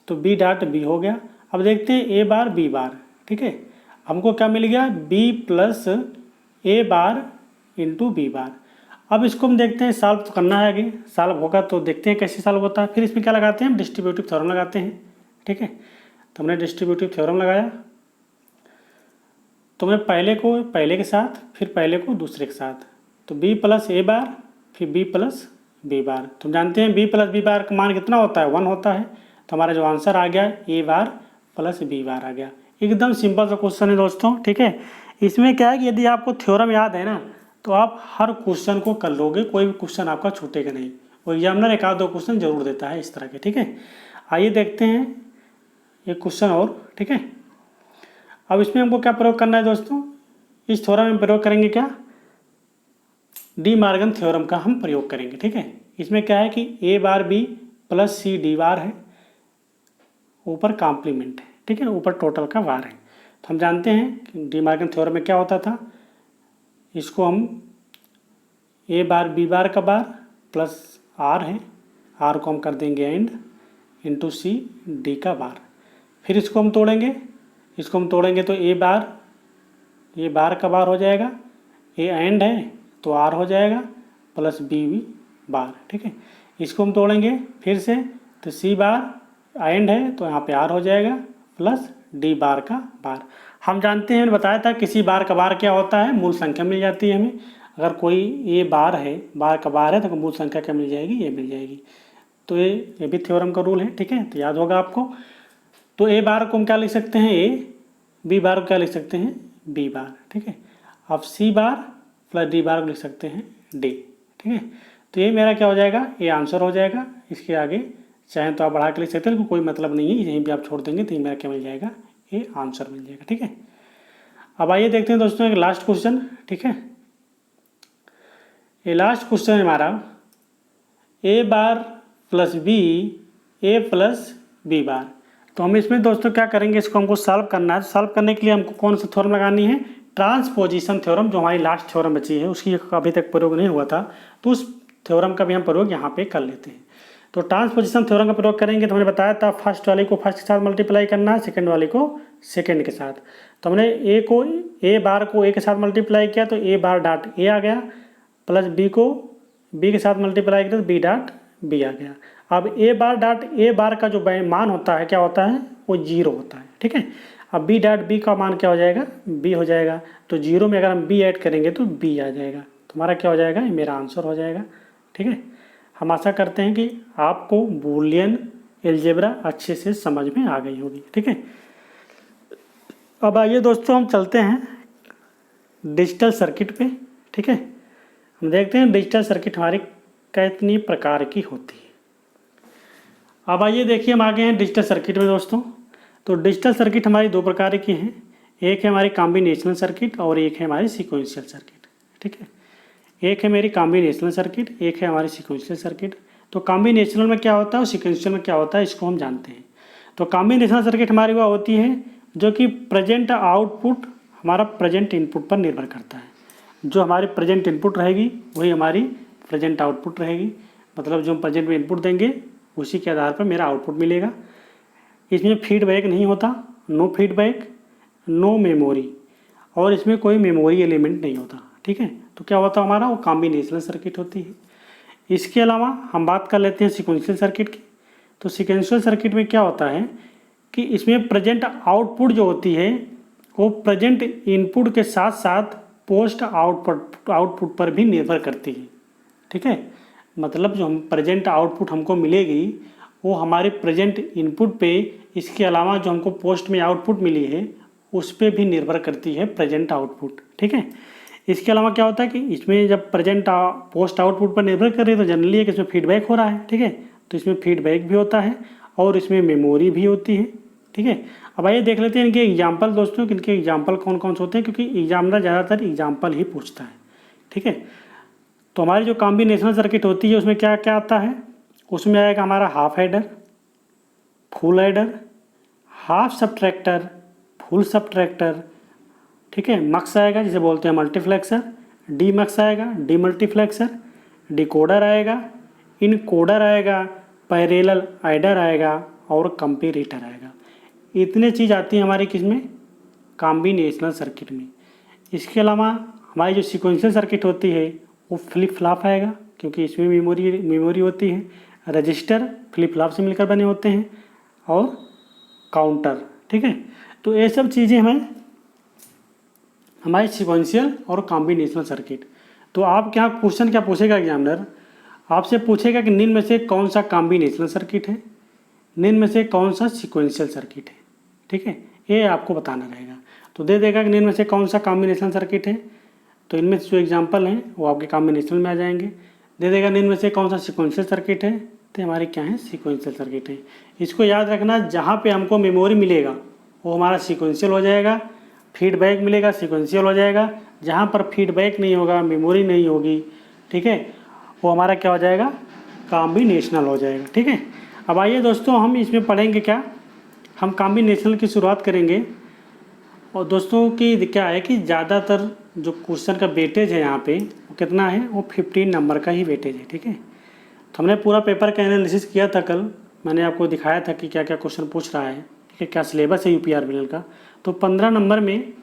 S1: तो बी डॉट बी हो गया। अब देखते हैं ए बार बी बार, ठीक है। हमको क्या मिल गया, B plus A bar into B bar. अब इसको हम देखते हैं, सॉल्व तो करना है आगे, सॉल्व होगा तो देखते हैं कैसे सॉल्व होता है। फिर इसमें क्या लगाते हैं, हम डिस्ट्रीब्यूटिव थ्योरम लगाते हैं, ठीक है। तो हमने डिस्ट्रीब्यूटिव थ्योरम लगाया, तो मैं पहले को पहले के साथ, फिर पहले को दूसरे के साथ, तो बी प्लस ए बार फिर बी प्लस बी बार। तो हम जानते हैं बी प्लस बी बार का मान कितना होता है, 1 होता है। तो हमारा जो आंसर आ गया ए बार प्लस बी बार आ गया। एकदम सिंपल सा क्वेश्चन है दोस्तों, ठीक है। इसमें क्या है कि यदि आपको थ्योरम याद है ना तो आप हर क्वेश्चन को कर लोगे, कोई भी क्वेश्चन आपका छूटेगा नहीं। और एग्जामिनर एक आध 2 क्वेश्चन जरूर देता है इस तरह के, ठीक है। आइए देखते हैं एक क्वेश्चन और, ठीक है। अब इसमें हमको क्या प्रयोग करना है दोस्तों, इस थ्योरम में प्रयोग करेंगे क्या, डी मॉर्गन थ्योरम का हम प्रयोग करेंगे, ठीक है। इसमें क्या है कि A bar B plus C D bar है, ऊपर कॉम्प्लीमेंट है, ठीक है, ऊपर टोटल का बार है। तो हम जानते हैं कि डी मॉर्गन थ्योरम में क्या होता था, इसको हम ए बार बी बार का बार प्लस आर है, आर को हम कर देंगे एंड इंटू सी डी का बार। फिर इसको हम तोड़ेंगे, इसको हम तोड़ेंगे तो ए बार का बार हो जाएगा, ए एंड है तो आर हो जाएगा प्लस बी बार, ठीक है। इसको हम तोड़ेंगे फिर से तो सी बार एंड है तो यहाँ पे आर हो जाएगा प्लस डी बार का बार। हम जानते हैं, मैंने बताया था किसी बार का बार क्या होता है, मूल संख्या मिल जाती है हमें। अगर कोई ए बार है, बार का बार है, तो मूल संख्या क्या मिल जाएगी, ये मिल जाएगी। तो ये भी थ्योरम का रूल है, ठीक है, तो याद होगा आपको। तो ए बार को हम क्या लिख सकते हैं, ए, बी बार को क्या लिख सकते हैं, बी बार, ठीक है। अब सी बार प्लस डी बार को लिख सकते हैं डी, ठीक है। तो ये मेरा क्या हो जाएगा, ये आंसर हो जाएगा। इसके आगे चाहे तो आप बढ़ा के लिख सकते हैं, कोई मतलब नहीं है, यहीं भी आप छोड़ देंगे तो ये मेरा क्या मिल जाएगा, ये आंसर मिल जाएगा, ठीक है। अब आइए देखते हैं दोस्तों एक लास्ट क्वेश्चन, ठीक है। ये लास्ट क्वेश्चन है हमारा, ए बार प्लस बी ए प्लस बी बार। तो हम इसमें दोस्तों क्या करेंगे, इसको हमको सॉल्व करना है। सॉल्व करने के लिए हमको कौन सा थ्योरम लगानी है, ट्रांसपोजिशन थ्योरम, जो हमारी लास्ट थ्योरम बची है, उसकी अभी तक प्रयोग नहीं हुआ था, तो उस थ्योरम का भी हम प्रयोग यहाँ पे कर लेते हैं। तो ट्रांसपोजिशन थ्योरम का प्रयोग करेंगे, तो हमने बताया था फर्स्ट वाले को फर्स्ट के साथ मल्टीप्लाई करना है, सेकंड वाले को सेकंड के साथ। तो हमने ए बार को ए के साथ मल्टीप्लाई किया, तो ए बार डॉट ए आ गया, प्लस बी को बी के साथ मल्टीप्लाई किया तो बी डॉट बी आ गया। अब ए बार डॉट ए बार का जो मान होता है क्या होता है, वो 0 होता है, ठीक है। अब बी डॉट बी का मान क्या हो जाएगा, बी हो जाएगा। तो 0 में अगर हम बी ऐड करेंगे तो बी आ जाएगा, तो हमारा क्या हो जाएगा, ये मेरा आंसर हो जाएगा, ठीक है। हम आशा करते हैं कि आपको बूलियन अलजेब्रा अच्छे से समझ में आ गई होगी, ठीक है। अब आइए दोस्तों हम चलते हैं डिजिटल सर्किट पे, ठीक है। हम देखते हैं डिजिटल सर्किट हमारी कितनी प्रकार की होती है। अब आइए देखिए हम आगे हैं डिजिटल सर्किट में दोस्तों। तो डिजिटल सर्किट हमारी दो प्रकार की हैं, एक है हमारी कॉम्बिनेशनल सर्किट और एक है हमारी सीक्वेंशियल सर्किट, ठीक है। एक है मेरी कॉम्बिनेशनल सर्किट, एक है हमारी सीक्वेंशियल सर्किट। तो कॉम्बिनेशनल में क्या होता है और सीक्वेंशियल में क्या होता है, इसको हम जानते हैं। तो कॉम्बिनेशनल सर्किट हमारी वह होती है जो कि प्रेजेंट आउटपुट हमारा प्रेजेंट इनपुट पर निर्भर करता है। जो हमारी प्रेजेंट इनपुट रहेगी वही हमारी प्रेजेंट आउटपुट रहेगी, मतलब जो हम प्रेजेंट में इनपुट देंगे उसी के आधार पर मेरा आउटपुट मिलेगा। इसमें फीडबैक नहीं होता, नो फीडबैक, नो मेमोरी, और इसमें कोई मेमोरी एलिमेंट नहीं होता, ठीक है। तो क्या होता है हमारा, वो कॉम्बिनेशनल सर्किट होती है। इसके अलावा हम बात कर लेते हैं सीक्वेंशियल सर्किट की। तो सीक्वेंशियल सर्किट में क्या होता है कि इसमें प्रेजेंट आउटपुट जो होती है वो प्रेजेंट इनपुट के साथ साथ पोस्ट आउटपुट पर भी निर्भर करती है, ठीक है। मतलब जो हम प्रेजेंट आउटपुट हमको मिलेगी वो हमारे प्रेजेंट इनपुट पे, इसके अलावा जो हमको पोस्ट में आउटपुट मिली है उस पर भी निर्भर करती है प्रेजेंट आउटपुट, ठीक है। इसके अलावा क्या होता है कि इसमें जब प्रेजेंट पोस्ट आउटपुट पर निर्भर कर रही है तो जनरली है कि इसमें फीडबैक हो रहा है, ठीक है। तो इसमें फीडबैक भी होता है और इसमें मेमोरी भी होती है, ठीक है। अब आइए देख लेते हैं इनके एग्जाम्पल दोस्तों, कि इनके एग्जाम्पल कौन कौन से होते हैं, क्योंकि एग्जामिनर ज़्यादातर एग्जाम्पल ही पूछता है, ठीक है। तो हमारी जो कॉम्बिनेशनल सर्किट होती है उसमें क्या क्या आता है, उसमें आएगा हमारा half adder, full adder, half subtractor, full subtractor, ठीक है। मक्स आएगा जिसे बोलते हैं मल्टीप्लेक्सर, डी मक्स आएगा डी मल्टीप्लेक्सर, डिकोडर आएगा, इनकोडर आएगा, पैरेलल एडर आएगा और कंपेरेटर आएगा। इतने चीज़ आती हैं हमारी किसमें, कॉम्बिनेशनल सर्किट में। इसके अलावा हमारी जो सीक्वेंशियल सर्किट होती है वो फ्लिप फ्लॉप आएगा, क्योंकि इसमें मेमोरी होती है, रजिस्टर फ्लिप फ्लॉप से मिलकर बने होते हैं और काउंटर, ठीक है। तो ये सब चीज़ें हमें हमारी सीक्वेंशियल और कॉम्बिनेशनल सर्किट। तो आप क्या क्वेश्चन क्या पूछेगा एग्जामिनर, आपसे पूछेगा कि निम्न में से कौन सा कॉम्बिनेशनल सर्किट है, निम्न में से कौन सा सीक्वेंशियल सर्किट है, ठीक है। ये आपको बताना रहेगा। तो दे देगा कि निम्न में से कौन सा कॉम्बिनेशनल सर्किट है, तो इनमें से जो एग्जाम्पल हैं वो आपके कॉम्बिनेशनल में आ जाएंगे। दे देगा निम्न में से कौन सा सीक्वेंशियल सर्किट है, तो हमारे क्या है, सीक्वेंशियल सर्किट है। इसको याद रखना, जहाँ पे हमको मेमोरी मिलेगा वो हमारा सीक्वेंशियल हो जाएगा, फीडबैक मिलेगा सीक्वेंशियल हो जाएगा, जहाँ पर फीडबैक नहीं होगा, मेमोरी नहीं होगी, ठीक है, वो हमारा क्या हो जाएगा, कॉम्बिनेशनल हो जाएगा, ठीक है। अब आइए दोस्तों हम इसमें पढ़ेंगे क्या, हम कॉम्बिनेशनल की शुरुआत करेंगे। और दोस्तों की क्या है कि ज़्यादातर जो क्वेश्चन का वेटेज है यहाँ पे वो कितना है, वो 15 नंबर का ही वेटेज है, ठीक है। तो हमने पूरा पेपर का एनालिसिस किया था कल, मैंने आपको दिखाया था कि क्या क्या क्वेश्चन पूछ रहा है, ठीक है, क्या सिलेबस है UPRVNL का। तो 15 नंबर में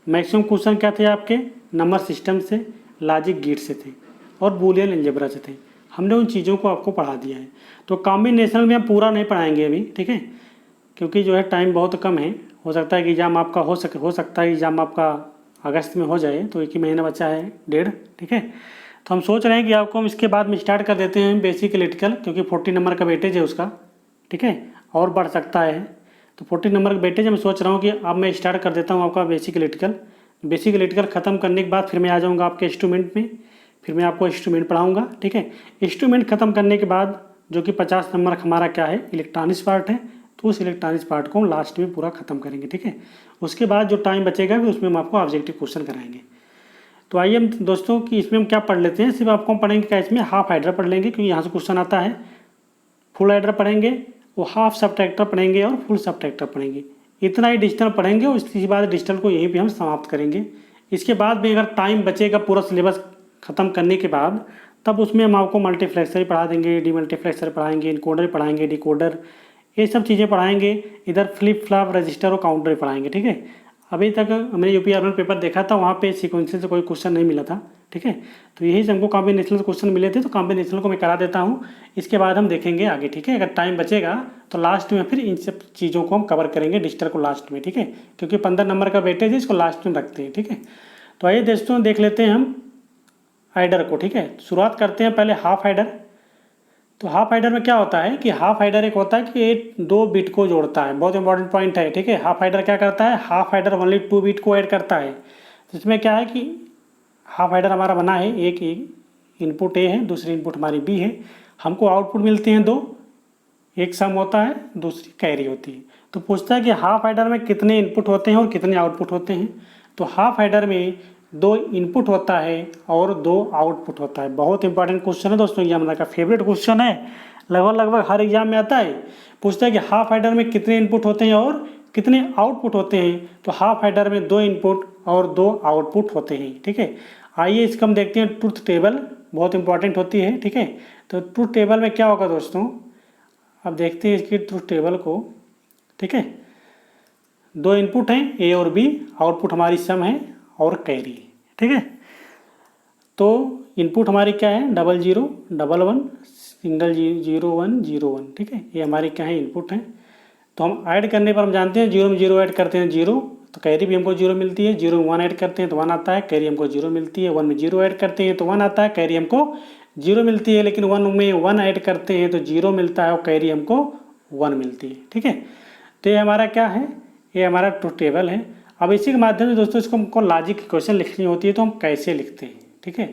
S1: मैक्सिमम क्वेश्चन क्या थे आपके, नंबर सिस्टम से, लॉजिक गेट से थे और बूलियन अलजेब्रा से थे। हमने उन चीज़ों को आपको पढ़ा दिया है। तो कॉम्बिनेशनल में हम पूरा नहीं पढ़ाएंगे अभी, ठीक है, क्योंकि जो है टाइम बहुत कम है, हो सकता है कि एग्ज़ाम आपका हो सकता है एग्ज़ाम आपका अगस्त में हो जाए, तो 1 ही महीना बचा है, डेढ़। ठीक है, तो हम सोच रहे हैं कि आपको हम इसके बाद में स्टार्ट कर देते हैं बेसिक इलेक्ट्रिकल, क्योंकि 40 नंबर का वेटेज है उसका। ठीक है, और बढ़ सकता है, तो 40 नंबर का वेटेज मैं सोच रहा हूँ कि अब मैं स्टार्ट कर देता हूँ आपका बेसिक इलेक्ट्रिकल। बेसिक इलेक्ट्रिकल ख़त्म करने के बाद फिर मैं आ जाऊँगा आपके इंस्ट्रूमेंट में, फिर मैं आपको इंस्ट्रूमेंट पढ़ाऊँगा। ठीक है, इंस्ट्रूमेंट ख़त्म करने के बाद जो कि 50 नंबर हमारा क्या है, इलेक्ट्रॉनिक्स पार्ट है, तो उस इलेक्ट्रॉनिक्स पार्ट को हम लास्ट में पूरा ख़त्म करेंगे। ठीक है, उसके बाद जो टाइम बचेगा फिर उसमें हम आपको ऑब्जेक्टिव क्वेश्चन कराएंगे। तो आइए हम दोस्तों कि इसमें हम क्या पढ़ लेते हैं। सिर्फ आपको हम पढ़ेंगे क्या, इसमें हाफ हाइड्रा पढ़ लेंगे क्योंकि यहाँ से क्वेश्चन आता है। फुल हाइड्रा पढ़ेंगे, वो हाफ सबट्रैक्टर पढ़ेंगे और फुल सबट्रैक्टर पढ़ेंगे। इतना ही डिजिटल पढ़ेंगे और इसके बाद डिजिटल को यहीं पे हम समाप्त करेंगे। इसके बाद में अगर टाइम बचेगा पूरा सिलेबस ख़त्म करने के बाद, तब उसमें हम आपको मल्टीप्लेक्सर पढ़ा देंगे, डी मल्टीप्लेक्सर पढ़ाएंगे, इनकोडर पढ़ाएंगे, डिकोडर, ये सब चीज़ें पढ़ाएंगे। इधर फ्लिप फ्लॉप, रजिस्टर और काउंटर पढ़ाएंगे। ठीक है, अभी तक हमने यूपी आर्मी पेपर देखा था, वहाँ पे सीक्वेंशियल से कोई क्वेश्चन नहीं मिला था। ठीक है, तो यही से हमको कॉम्बिनेशनल क्वेश्चन मिले थे, तो कॉम्बिनेशनल को मैं करा देता हूँ। इसके बाद हम देखेंगे आगे। ठीक है, अगर टाइम बचेगा तो लास्ट में फिर इन सब चीज़ों को हम कवर करेंगे, डिजिटल को लास्ट में। ठीक है, क्योंकि 15 नंबर का वेटेज है, इसको लास्ट में रखते हैं। ठीक है, तो आइए दोस्तों देख लेते हैं हम हाइडर को। ठीक है, शुरुआत करते हैं पहले हाफ हाइडर। तो हाफ हाइडर में क्या होता है कि हाफ हाइडर एक होता है कि एक 2 बिट को जोड़ता है, बहुत इंपॉर्टेंट पॉइंट है। ठीक है, हाफ हाइडर क्या करता है, हाफ हाइडर ओनली 2 बिट को ऐड करता है। तो इसमें क्या है कि हाफ हाइडर हमारा बना है, एक इनपुट ए है, दूसरी इनपुट हमारी बी है, हमको आउटपुट मिलते हैं 2, एक सम होता है, दूसरी कैरी होती है। तो पूछता है कि हाफ हाइडर में कितने इनपुट होते हैं और कितने आउटपुट होते हैं। तो हाफ हाइडर में 2 इनपुट होता है और 2 आउटपुट होता है। बहुत इंपॉर्टेंट क्वेश्चन है दोस्तों, ये हमारा का फेवरेट क्वेश्चन है, लगभग हर एग्जाम में आता है। पूछता है कि हाफ हाइडर में कितने इनपुट होते हैं और कितने आउटपुट होते हैं। तो हाफ हाइडर में 2 इनपुट और 2 आउटपुट होते हैं। ठीक है, आइए इसको हम देखते हैं। ट्रुथ टेबल बहुत इंपॉर्टेंट होती है। ठीक है, तो ट्रुथ टेबल में क्या होगा दोस्तों, अब देखते हैं इसकी ट्रुथ टेबल को। ठीक है, 2 इनपुट हैं ए और बी, आउटपुट हमारी सम है और कैरी। ठीक है, तो इनपुट हमारी क्या है, 00 11 सिंगल 01 01। ठीक है, ये हमारी क्या है, इनपुट हैं। तो हम ऐड करने पर हम जानते हैं 0 में 0 ऐड करते हैं 0, तो कैरी भी हमको 0 मिलती है। 0 में 1 ऐड करते हैं तो 1 आता है, कैरी हमको 0 मिलती है। 1 में 0 ऐड करते हैं तो 1 आता है, कैरी हमको 0 मिलती है। लेकिन 1 में 1 ऐड करते हैं तो 0 मिलता है और कैरी हमको 1 मिलती है। ठीक है, तो ये हमारा क्या है, ये हमारा ट्रुथ टेबल है। अब इसी के माध्यम से दोस्तों इसको हमको लॉजिक इक्वेशन लिखनी होती है, तो हम कैसे लिखते हैं। ठीक है,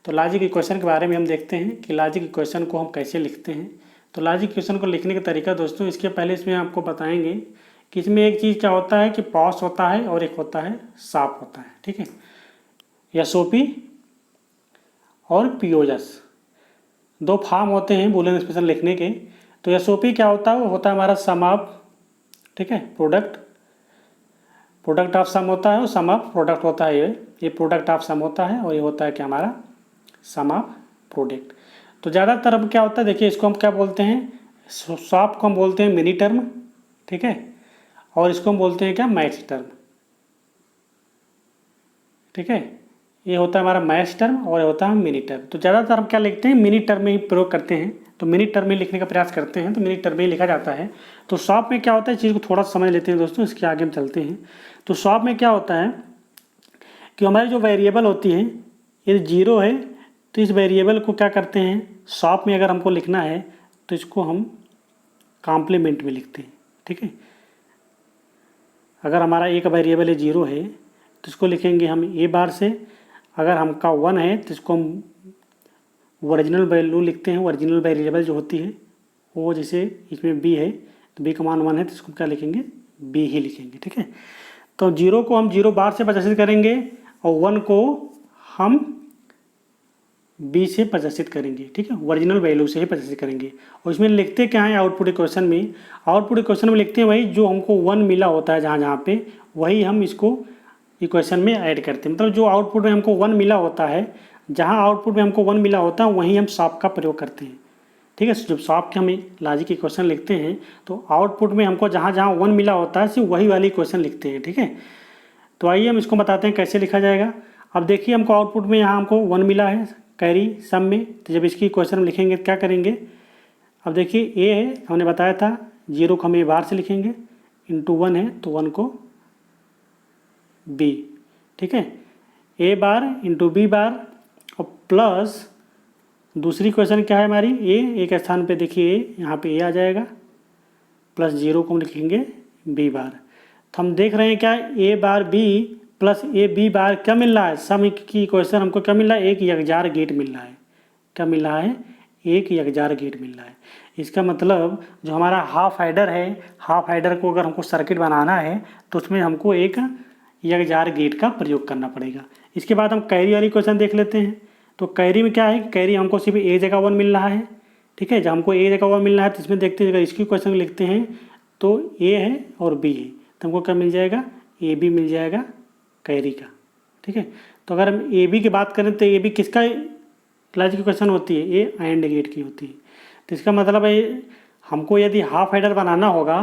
S1: तो लॉजिक इक्वेशन के बारे में हम देखते हैं कि लॉजिक इक्वेशन को हम कैसे लिखते हैं। तो लॉजिक इक्वेशन को लिखने का तरीका दोस्तों, इसके पहले इसमें आपको बताएंगे कि इसमें एक चीज़ क्या होता है कि पॉस होता है और एक होता है साफ होता है। ठीक है, एसओपी और पीओएस 2 फॉर्म होते हैं बूलियन एक्सप्रेशन लिखने के। तो एसओपी क्या होता है, वो होता है हमारा सम ऑफ, ठीक है, प्रोडक्ट ऑफ सम होता है और सम ऑफ प्रोडक्ट होता है। ये प्रोडक्ट ऑफ सम होता है और ये होता है क्या हमारा सम ऑफ प्रोडक्ट। तो ज़्यादातर अब क्या होता है, देखिए इसको हम क्या बोलते हैं, सॉफ्ट को हम बोलते हैं मिनी टर्म। ठीक है, और इसको हम बोलते हैं क्या, मैक्स टर्म। ठीक है, ये होता है हमारा मैक्स टर्म और ये होता है मिनी टर्म। तो ज़्यादातर हम क्या लिखते हैं, मिनी टर्म में ही प्रयोग करते हैं। तो मिनी टर्म में लिखने का प्रयास करते हैं, तो मिनी टर्म में ही लिखा जाता है। तो सॉफ्ट में क्या होता है, चीज़ को थोड़ा समझ लेते हैं दोस्तों, इसके आगे हम चलते हैं। तो सॉफ्ट में क्या होता है कि हमारी जो वेरिएबल होती है ये 0 है, तो इस वेरिएबल को क्या करते हैं, सॉफ्ट में अगर हमको लिखना है तो इसको हम कॉम्प्लीमेंट में लिखते हैं। ठीक है, अगर हमारा एक वेरिएबल है 0 है तो इसको लिखेंगे हम ए बार से। अगर हमका 1 है तो इसको हम ओरिजिनल वैल्यू लिखते हैं, ओरिजिनल वेरिएबल जो होती है वो, जैसे इसमें बी है तो बी का मान 1 है तो इसको क्या लिखेंगे, बी ही लिखेंगे। ठीक है, तो 0 को हम 0 बार से प्रदर्शित करेंगे और 1 को हम बी से प्रदर्शित करेंगे। ठीक है, ओरिजिनल वैल्यू से ही प्रदर्शित करेंगे। और इसमें लिखते क्या है, आउटपुट इक्वेशन में, आउटपुट इक्वेशन में लिखते हैं वही जो हमको 1 मिला होता है जहाँ पे, वही हम इसको इक्वेशन में ऐड करते हैं। मतलब जो आउटपुट में हमको 1 मिला होता है, जहाँ आउटपुट में हमको 1 मिला होता है वहीं हम सॉफ्ट का प्रयोग करते हैं। ठीक है, जब सॉफ्ट के हम लॉजिक इक्वेशन लिखते हैं तो आउटपुट में हमको जहाँ जहाँ 1 मिला होता है सिर्फ वही वाली इक्वेशन लिखते हैं। ठीक है, तो आइए हम इसको बताते हैं कैसे लिखा जाएगा। अब देखिए हमको आउटपुट में यहाँ हमको 1 मिला है कैरी सम में, तो जब इसकी इक्वेशन हम लिखेंगे तो क्या करेंगे, अब देखिए ए है, हमने बताया था 0 को हम ए बार से लिखेंगे, इंटू 1 है तो 1 को बी, ठीक है, ए बार इंटू बी बार और प्लस दूसरी क्वेश्चन क्या है हमारी, ए के स्थान पे देखिए यहाँ पे ए आ जाएगा प्लस 0 को हम लिखेंगे बी बार। तो हम देख रहे हैं क्या, A bar B plus A B bar क्या मिल रहा है, सम की क्वेश्चन हमको क्या मिल रहा है, एक यकजार गेट मिल रहा है। क्या मिल रहा है, एक यकजार गेट मिल रहा है। इसका मतलब जो हमारा हाफ हाइडर है, हाफ हाइडर को अगर हमको सर्किट बनाना है तो उसमें हमको एक यकजार गेट का प्रयोग करना पड़ेगा। इसके बाद हम कैरी वाली क्वेश्चन देख लेते हैं। तो कैरी में क्या है, कैरी हमको सिर्फ ए जगह 1 मिल रहा है, ठीक है। जब हमको ए जगह 1 मिल रहा है तो इसमें देखते हैं, अगर इसकी क्वेश्चन लिखते हैं तो ए है और बी है तो हमको क्या मिल जाएगा, ए बी मिल जाएगा कैरी का, ठीक है। तो अगर हम ए बी की बात करें तो ए बी किसका क्लास की क्वेश्चन होती है, ए एंड गेट की होती है। तो इसका मतलब है हमको यदि हाफ हाइडर बनाना होगा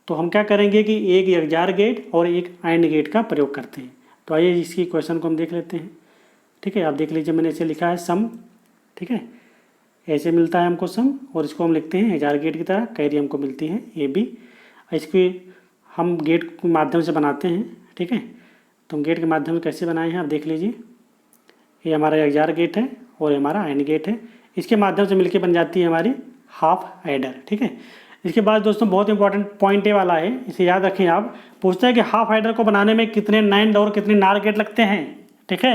S1: तो हम क्या करेंगे कि एक यकजार गेट और एक एंड गेट का प्रयोग करते हैं। तो आइए इसकी क्वेश्चन को हम देख लेते हैं, ठीक है। आप देख लीजिए मैंने ऐसे लिखा है सम, ठीक है, ऐसे मिलता है हमको सम और इसको हम लिखते हैं यकजार गेट की तरह, कैरी हमको मिलती है ए बी। इसकी हम गेट के माध्यम से बनाते हैं, ठीक है। तो हम गेट के माध्यम से कैसे बनाए हैं आप देख लीजिए, ये हमारा यकजार गेट है और ये हमारा एंड गेट है, इसके माध्यम से मिलके बन जाती है हमारी हाफ हाइडर, ठीक है। इसके बाद दोस्तों बहुत इंपॉर्टेंट पॉइंट ये वाला है, इसे याद रखें आप। पूछता है कि हाफ हाइडर को बनाने में कितने नैंड और कितने नार गेट लगते हैं, ठीक है।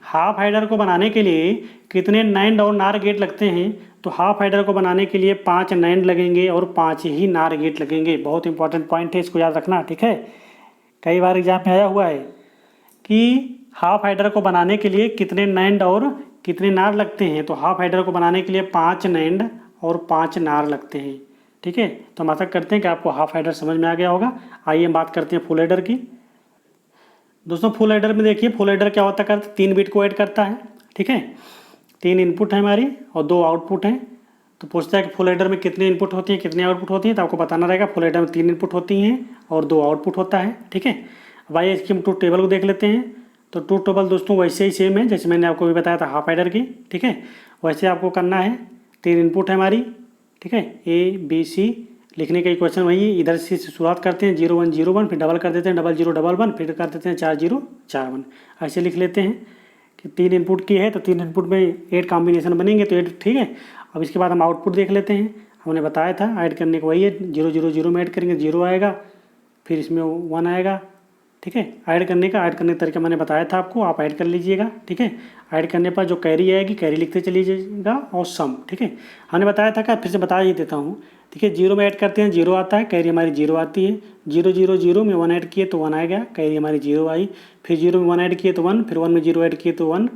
S1: हाफ हाइडर को बनाने के लिए कितने नैंड और नार गेट लगते हैं, तो हाफ हाइडर को बनाने के लिए 5 नैंड लगेंगे और 5 ही नार गेट लगेंगे। बहुत इंपॉर्टेंट पॉइंट है, इसको याद रखना, ठीक है। कई बार एग्जाम में आया हुआ है कि हाफ हाइडर को बनाने के लिए कितने नैंड और कितने नार लगते हैं, तो हाफ हाइडर को बनाने के लिए 5 नैंड और 5 नार लगते हैं, ठीक है। तो हम आशा करते हैं कि आपको हाफ हाइडर समझ में आ गया होगा। आइए हम बात करते हैं फुल हाइडर की। दोस्तों फुल हाइडर में देखिए, फुल हाइडर क्या होता है, 3 बिट को ऐड करता है, ठीक है। 3 इनपुट है हमारी और 2 आउटपुट हैं। तो पूछता है कि फुल हाइडर में कितने इनपुट होती हैं कितने आउटपुट होती हैं, तो आपको बताना रहेगा। फुल हाइडर में 3 इनपुट होती हैं और 2 आउटपुट होता है, ठीक है। अब आइए इसकी हम ट्रूथ टेबल को देख लेते हैं। तो ट्रूथ टेबल दोस्तों वैसे ही सेम है जैसे मैंने आपको भी बताया था हाफ हाइडर की, ठीक है। वैसे आपको करना है, 3 इनपुट है हमारी, ठीक है, ए बी सी। लिखने का इक्वेशन वही है, इधर से शुरुआत करते हैं 0 1 0 1, फिर डबल कर देते हैं 0 0 1 1, फिर कर देते हैं 4 0 4 1। ऐसे लिख लेते हैं कि 3 इनपुट की है तो 3 इनपुट में 8 कॉम्बिनेशन बनेंगे तो 8, ठीक है। अब इसके बाद हम आउटपुट देख लेते हैं। हमने बताया था ऐड करने को वही है, 0 0 0 में ऐड करेंगे 0 आएगा, फिर इसमें 1 आएगा, ठीक है। ऐड करने का तरीका मैंने बताया था आपको, आप ऐड कर लीजिएगा, ठीक है। ऐड करने पर जो कैरी आएगी कैरी लिखते चलीजिएगा और सम, ठीक है। हमने बताया था, क्या फिर से बता ही देता हूँ, ठीक है। 0 में ऐड करते हैं 0 आता है, कैरी हमारी 0 आती है। 0 0 0 में 1 ऐड किए तो 1 आएगा, कैरी हमारी 0 आई। फिर 0 में 1 ऐड किए तो 1, फिर 1 में 0 ऐड किए तो 1,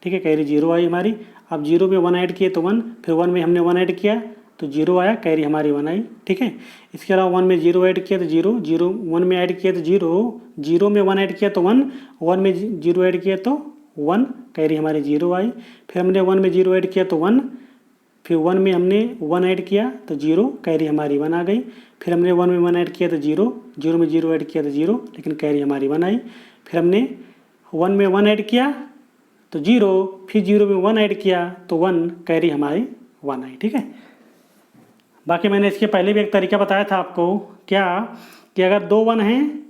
S1: ठीक है, कैरी 0 आई हमारी। अब 0 में 1 ऐड किए तो 1, फिर 1 में हमने 1 ऐड किया तो 0 आया, कैरी हमारी 1 आई, ठीक है। इसके अलावा 1 में 0 ऐड किया तो 0 0, 1 में ऐड किया तो 0 0 में 1 ऐड किया तो 1 1 में 0 ऐड किया तो 1, कैरी हमारी 0 आई। फिर हमने 1 में 0 ऐड किया तो 1, फिर 1 में हमने 1 ऐड किया तो 0, कैरी हमारी 1 आ गई। फिर हमने 1 में 1 ऐड किया तो 0 0 में 0 ऐड किया तो 0, लेकिन कैरी हमारी 1 आई। फिर हमने 1 में 1 ऐड किया तो 0, फिर 0 में 1 ऐड किया तो 1, कैरी हमारी 1 आई, ठीक है। बाकी मैंने इसके पहले भी एक तरीका बताया था आपको, क्या कि अगर 2 1 हैं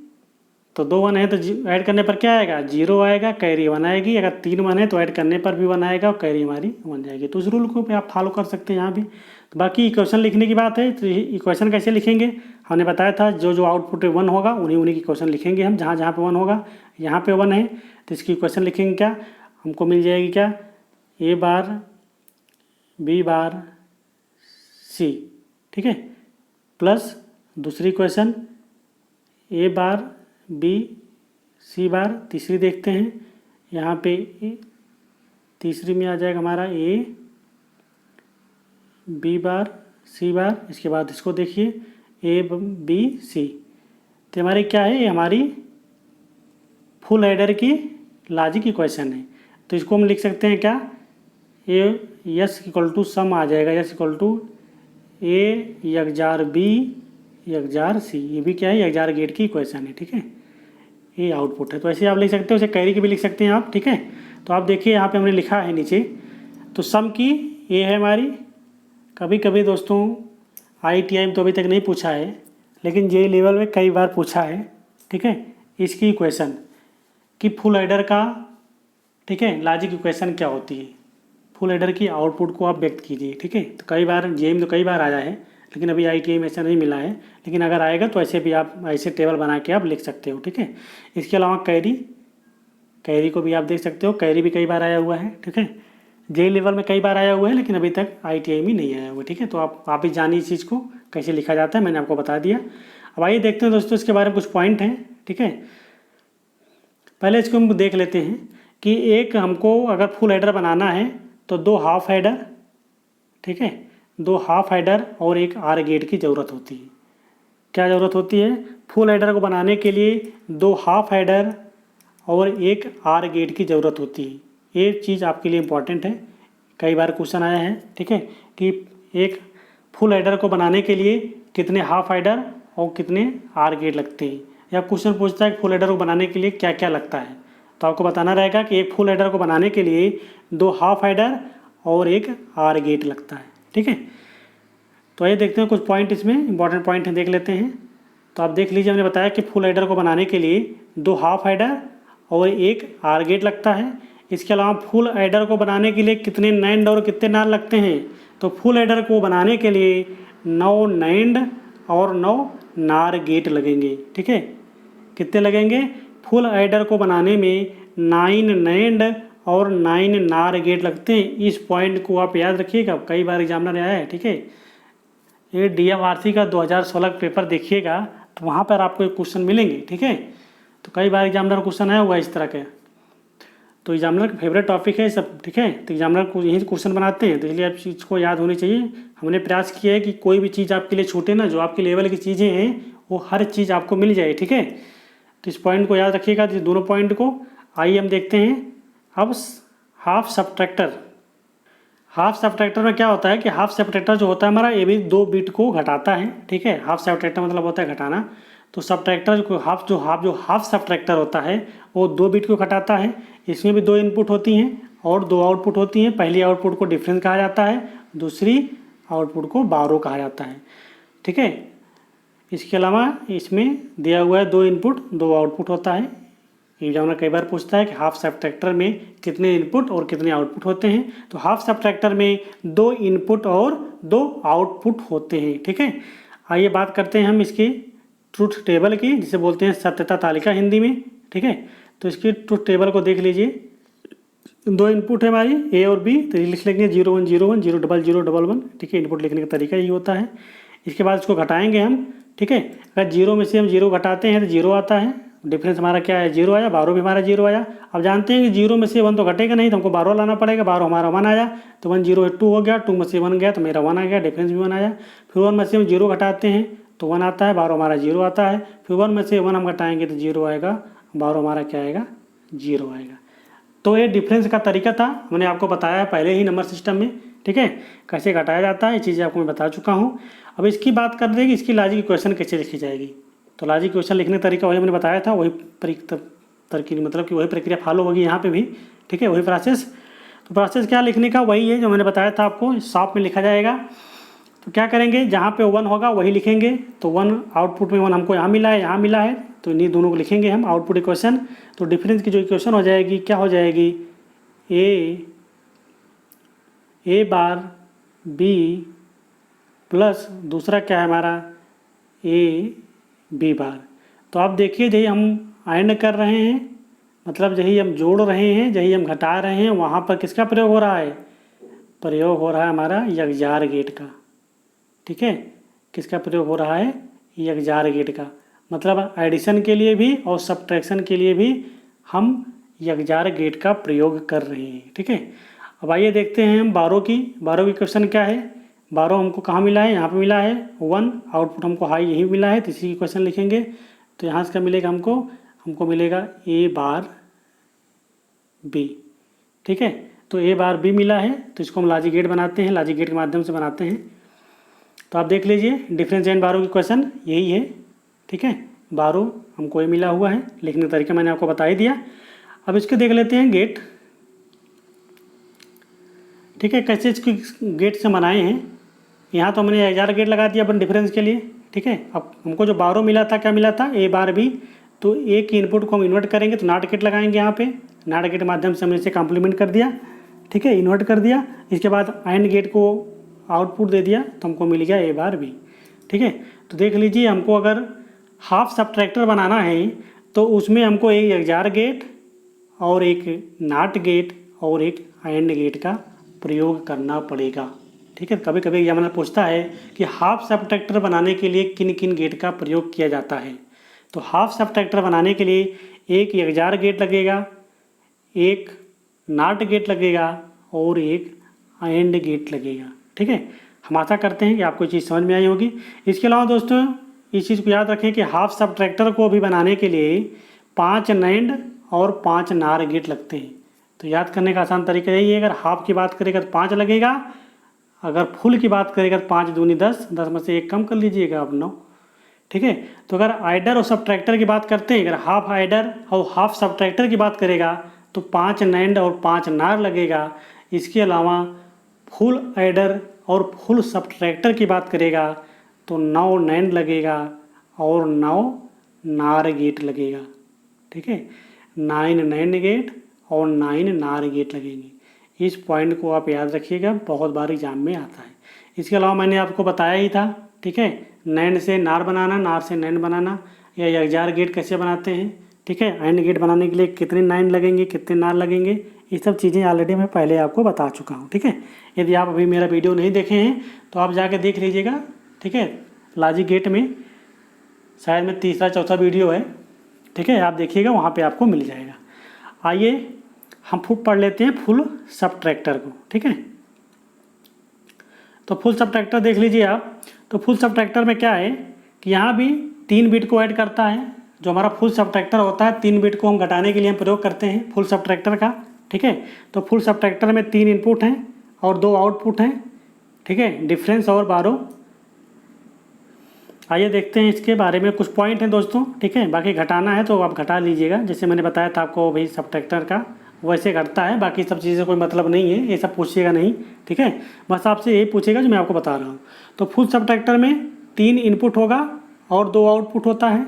S1: तो 2 1 है तो ऐड करने पर क्या आएगा, 0 आएगा, कैरी 1 आएगी। अगर 3 1 है तो ऐड करने पर भी 1 आएगा और कैरी हमारी 1 जाएगी। तो उस रूल को भी आप फॉलो कर सकते हैं यहाँ भी। तो बाकी इक्वेशन लिखने की बात है, तो इक्वेशन कैसे लिखेंगे हमने बताया था, जो जो आउटपुट 1 होगा उन्हीं की इक्वेशन लिखेंगे हम। जहाँ जहाँ पे 1 होगा, यहाँ पे 1 है तो इसकी इक्वेशन लिखेंगे, क्या हमको मिल जाएगी, क्या ए बार बी बार सी, ठीक है, प्लस दूसरी इक्वेशन ए बार बी सी बार। तीसरी देखते हैं, यहाँ पे तीसरी में आ जाएगा हमारा ए बी बार सी बार। इसके बाद इसको देखिए ए बी सी। तो हमारी क्या है, ये हमारी फुल एडर की लॉजिक इक्वेशन है। तो इसको हम लिख सकते हैं क्या, S equal to sum आ जाएगा, S equal to A XOR B XOR C. ये भी क्या है, यकजार गेट की इक्वेशन है, ठीक है। ये आउटपुट है, तो ऐसे आप लिख सकते हो, उसे कैरी की भी लिख सकते हैं आप, ठीक है। तो आप देखिए यहाँ पे हमने लिखा है नीचे, तो सम की ये है हमारी। कभी कभी दोस्तों ITI में तो अभी तक नहीं पूछा है, लेकिन जेई लेवल में कई बार पूछा है, ठीक है, इसकी इक्वेशन कि फुल एडर का, ठीक है, लॉजिक इक्वेशन क्या होती है, फुल एडर की आउटपुट को आप व्यक्त कीजिए, ठीक है। तो कई बार जेई में तो कई बार आया है, लेकिन अभी ITI में ऐसा नहीं मिला है, लेकिन अगर आएगा तो ऐसे भी आप ऐसे टेबल बना के आप लिख सकते हो, ठीक है। इसके अलावा कैरी को भी आप देख सकते हो, कैरी भी कई बार आया हुआ है, ठीक है। जेई लेवल में कई बार आया हुआ है, लेकिन अभी तक ITI में नहीं आया हुआ, ठीक है। तो आप भी जानिए इस चीज़ को कैसे लिखा जाता है, मैंने आपको बता दिया। अब आइए देखते हैं दोस्तों इसके बारे में कुछ पॉइंट हैं, ठीक है। पहले इसको हम देख लेते हैं कि एक हमको अगर फुल हेडर बनाना है तो 2 हाफ हेडर, ठीक है, 2 हाफ हेडर और एक आर गेट की ज़रूरत होती है। क्या ज़रूरत होती है? फुल हेडर को बनाने के लिए 2 हाफ हेडर और एक आर गेट की ज़रूरत होती है। ये चीज़ आपके लिए इम्पॉर्टेंट है, कई बार क्वेश्चन आया है, ठीक है, कि एक फुल हेडर को बनाने के लिए कितने हाफ हेडर और कितने आर गेट लगते हैं, या क्वेश्चन पूछता है कि फुल हेडर को बनाने के लिए क्या क्या लगता है। तो आपको बताना रहेगा कि एक फुल हेडर को बनाने के लिए 2 हाफ हेडर और एक आर गेट लगता है, ठीक है। तो ये देखते हैं कुछ पॉइंट, इसमें इंपॉर्टेंट पॉइंट हैं, देख लेते हैं। तो आप देख लीजिए, हमने बताया कि फुल हेडर को बनाने के लिए 2 हाफ हेडर और एक आर गेट लगता है। इसके अलावा फुल हेडर को बनाने के लिए कितने नैंड और कितने नार लगते हैं? तो फुल हेडर को बनाने के लिए 9 नैंड और 9 नार गेट लगेंगे, ठीक है। कितने लगेंगे? फुल हेडर को बनाने में 9 नैंड और 9 नार गेट लगते हैं। इस पॉइंट को आप याद रखिएगा, कई बार एग्जामिनर आया है, ठीक है। ये DMRC का 2016 पेपर देखिएगा तो वहाँ पर आपको क्वेश्चन मिलेंगे, ठीक है। तो कई बार एग्जामिनर क्वेश्चन आया हुआ इस तरह के, तो एग्जामिनर का फेवरेट टॉपिक है सब, ठीक है। तो एग्जामिनर को यही क्वेश्चन बनाते हैं, तो इसलिए आप चीज़ को याद होनी चाहिए। हमने प्रयास किया है कि कोई भी चीज़ आपके लिए छूटे ना, जो आपके लेवल की चीज़ें हैं वो हर चीज़ आपको मिल जाए, ठीक है। तो इस पॉइंट को याद रखिएगा, तो दोनों पॉइंट को। आइए हम देखते हैं अब हाफ सब्ट्रैक्टर। हाफ सब्ट्रैक्टर में क्या होता है कि हाफ सब्ट्रैक्टर जो होता है हमारा, ये भी 2 बिट को घटाता है, ठीक है। हाफ सब्ट्रैक्टर मतलब होता है घटाना। तो सब्ट्रैक्टर को हाफ सब्ट्रैक्टर होता है वो 2 बिट को घटाता है। इसमें भी 2 इनपुट होती हैं और 2 आउटपुट होती हैं। पहली आउटपुट को डिफरेंस कहा जाता है, दूसरी आउटपुट को बारो कहा जाता है, ठीक है। इसके अलावा इसमें दिया हुआ है 2 इनपुट 2 आउटपुट होता है। एग्जामिनर कई बार पूछता है कि हाफ सब्ट्रैक्टर में कितने इनपुट और कितने आउटपुट होते हैं। तो हाफ सब्ट्रैक्टर में 2 इनपुट और 2 आउटपुट होते हैं, ठीक है। आइए बात करते हैं हम इसकी ट्रुथ टेबल की, जिसे बोलते हैं सत्यता तालिका हिंदी में, ठीक है। तो इसकी ट्रुथ टेबल को देख लीजिए। 2 इनपुट है हमारी A और B, तो लिख लेंगे 0 1 0 1 0 0 0 1 1, ठीक है। इनपुट लिखने का तरीका यही होता है। इसके बाद इसको घटाएंगे हम, ठीक है। अगर 0 में से हम 0 घटाते हैं तो 0 आता है। डिफरेंस हमारा क्या है? 0 आया। 12 भी हमारा 0 आया। अब जानते हैं कि 0 में से 1 तो घटेगा नहीं, तो हमको 12 लाना पड़ेगा। 12 हमारा 1 आया, तो 1 0 2 हो गया। 2 में से 1 गया तो मेरा 1 आ गया, डिफरेंस भी 1 आया। फिर 1 में से हम 0 घटाते हैं तो 1 आता है। 12 हमारा 0 आता है। फिर 1 में से 1 हम घटाएंगे तो 0 आएगा। 12 हमारा क्या आएगा? 0 आएगा। तो ये डिफरेंस का तरीका था, मैंने आपको बताया पहले ही नंबर सिस्टम में, ठीक है, कैसे घटाया जाता है। ये चीज़ें आपको मैं बता चुका हूँ। अब इसकी बात कर दें कि इसकी लॉजिक इक्वेशन कैसे लिखी जाएगी। तो लॉजिक इक्वेशन लिखने का तरीका वही मैंने बताया था, वही तरकीब मतलब कि वही प्रक्रिया फॉलो होगी यहाँ पे भी, ठीक है, वही प्रोसेस। तो प्रोसेस क्या लिखने का? वही है जो मैंने बताया था आपको, शॉर्ट में लिखा जाएगा। तो क्या करेंगे, जहाँ पे 1 होगा वही लिखेंगे। तो 1 आउटपुट में 1 हमको यहाँ मिला है, यहाँ मिला है, तो इन्हीं दोनों को लिखेंगे हम आउटपुट इक्वेशन। तो डिफरेंस की जो इक्वेशन हो जाएगी, क्या हो जाएगी? ए बार बी प्लस दूसरा क्या है हमारा? A B bar. तो आप देखिए, यही हम एंड कर रहे हैं, मतलब यही हम जोड़ रहे हैं, यही हम घटा रहे हैं, वहाँ पर किसका प्रयोग हो रहा है? प्रयोग हो रहा है हमारा यगजार गेट का, ठीक है। किसका प्रयोग हो रहा है? यगजार गेट का। मतलब एडिशन के लिए भी और सब्ट्रैक्शन के लिए भी हम यगजार गेट का प्रयोग कर रहे हैं, ठीक है। अब आइए देखते हैं हम 12 की क्वेश्चन क्या है। 12 हमको कहाँ मिला है? यहाँ पे मिला है 1, आउटपुट हमको हाई यही मिला है, तो इसी की क्वेश्चन लिखेंगे। तो यहाँ से क्या मिलेगा हमको मिलेगा ए बार बी, ठीक है। तो ए बार बी मिला है, तो इसको हम लॉजिक गेट बनाते हैं, लॉजिक गेट के माध्यम से बनाते हैं। तो आप देख लीजिए, डिफरेंस एंड 12 की क्वेश्चन यही है, ठीक है। 12 हमको ये मिला हुआ है, लिखने का तरीका मैंने आपको बता ही दिया। अब इसके देख लेते हैं गेट, ठीक है, कैसे इसकी गेट से बनाए हैं। यहाँ तो हमने 1000 गेट लगा दिया अपन डिफरेंस के लिए, ठीक है। अब हमको जो 12 मिला था, क्या मिला था, ए बार बी, तो ए की इनपुट को हम इन्वर्ट करेंगे तो नॉट गेट लगाएंगे यहाँ पे, नॉट गेट के माध्यम से हमने इसे कॉम्प्लीमेंट कर दिया, ठीक है, इन्वर्ट कर दिया। इसके बाद एंड गेट को आउटपुट दे दिया तो हमको मिल गया ए बार बी, ठीक है। तो देख लीजिए, हमको अगर हाफ सब्ट्रैक्टर बनाना है तो उसमें हमको एक एक्सआर गेट और एक नॉट गेट और एक एंड गेट का प्रयोग करना पड़ेगा, ठीक है। कभी कभी एग्जामिनर पूछता है कि हाफ सब्ट्रैक्टर बनाने के लिए किन किन गेट का प्रयोग किया जाता है। तो हाफ सब्ट्रैक्टर बनाने के लिए एक एक्सआर गेट लगेगा, एक नॉट गेट लगेगा और एक एंड गेट लगेगा, ठीक है। हम आशा करते हैं कि आपको ये चीज़ समझ में आई होगी। इसके अलावा दोस्तों इस चीज़ को याद रखें कि हाफ सब्ट्रैक्टर को भी बनाने के लिए 5 नैंड और 5 नार गेट लगते हैं। तो याद करने का आसान तरीका यही है, अगर हाफ की बात करेगा तो 5 लगेगा, अगर फुल की बात करेगा तो 5 दूनी 10, 10 में से 1 कम कर लीजिएगा आप 9, ठीक है। तो अगर आइडर और सब्ट्रैक्टर की बात करते हैं, अगर हाफ आइडर और हाफ सब्ट्रैक्टर की बात करेगा तो 5 नैंड और 5 नार लगेगा। इसके अलावा फुल आइडर और फुल सब्ट्रैक्टर की बात करेगा तो 9 नैंड लगेगा और 9 नार गेट लगेगा, ठीक है। 9 नैंड गेट और 9 नार गेट लगेंगे। इस पॉइंट को आप याद रखिएगा, बहुत बार एग्जाम में आता है। इसके अलावा मैंने आपको बताया ही था, ठीक है, नैंड से नार बनाना, नार से नैंड बनाना, या एक्सआर गेट कैसे बनाते हैं, ठीक है। एंड गेट बनाने के लिए कितने नैंड लगेंगे, कितने नार लगेंगे, ये सब चीज़ें ऑलरेडी मैं पहले आपको बता चुका हूँ, ठीक है। यदि आप अभी मेरा वीडियो नहीं देखे हैं तो आप जाके देख लीजिएगा, ठीक है। लॉजिक गेट में शायद में तीसरा चौथा वीडियो है, ठीक है, आप देखिएगा, वहाँ पे आपको मिल जाएगा। आइए हम पढ़ लेते हैं फुल सब्ट्रैक्टर को, ठीक है। तो फुल सब्ट्रैक्टर देख लीजिए आप। तो फुल सब्ट्रैक्टर में क्या है कि यहाँ भी 3 बिट को ऐड करता है। जो हमारा फुल सब्ट्रैक्टर होता है, 3 बिट को हम घटाने के लिए हम प्रयोग करते हैं फुल सब्ट्रैक्टर का, ठीक है। तो फुल सब्ट्रैक्टर में 3 इनपुट हैं और 2 आउटपुट हैं, ठीक है, डिफरेंस और 12। आइए देखते हैं इसके बारे में, कुछ पॉइंट हैं दोस्तों, ठीक है। बाकी घटाना है तो आप घटा लीजिएगा, जैसे मैंने बताया था आपको भाई सब्ट्रैक्टर का वैसे घटता है, बाकी सब चीज़ें कोई मतलब नहीं है, ये सब पूछिएगा नहीं, ठीक है। बस आपसे यही पूछेगा जो मैं आपको बता रहा हूँ। तो फुल सब्ट्रैक्टर में 3 इनपुट होगा और 2 आउटपुट होता है।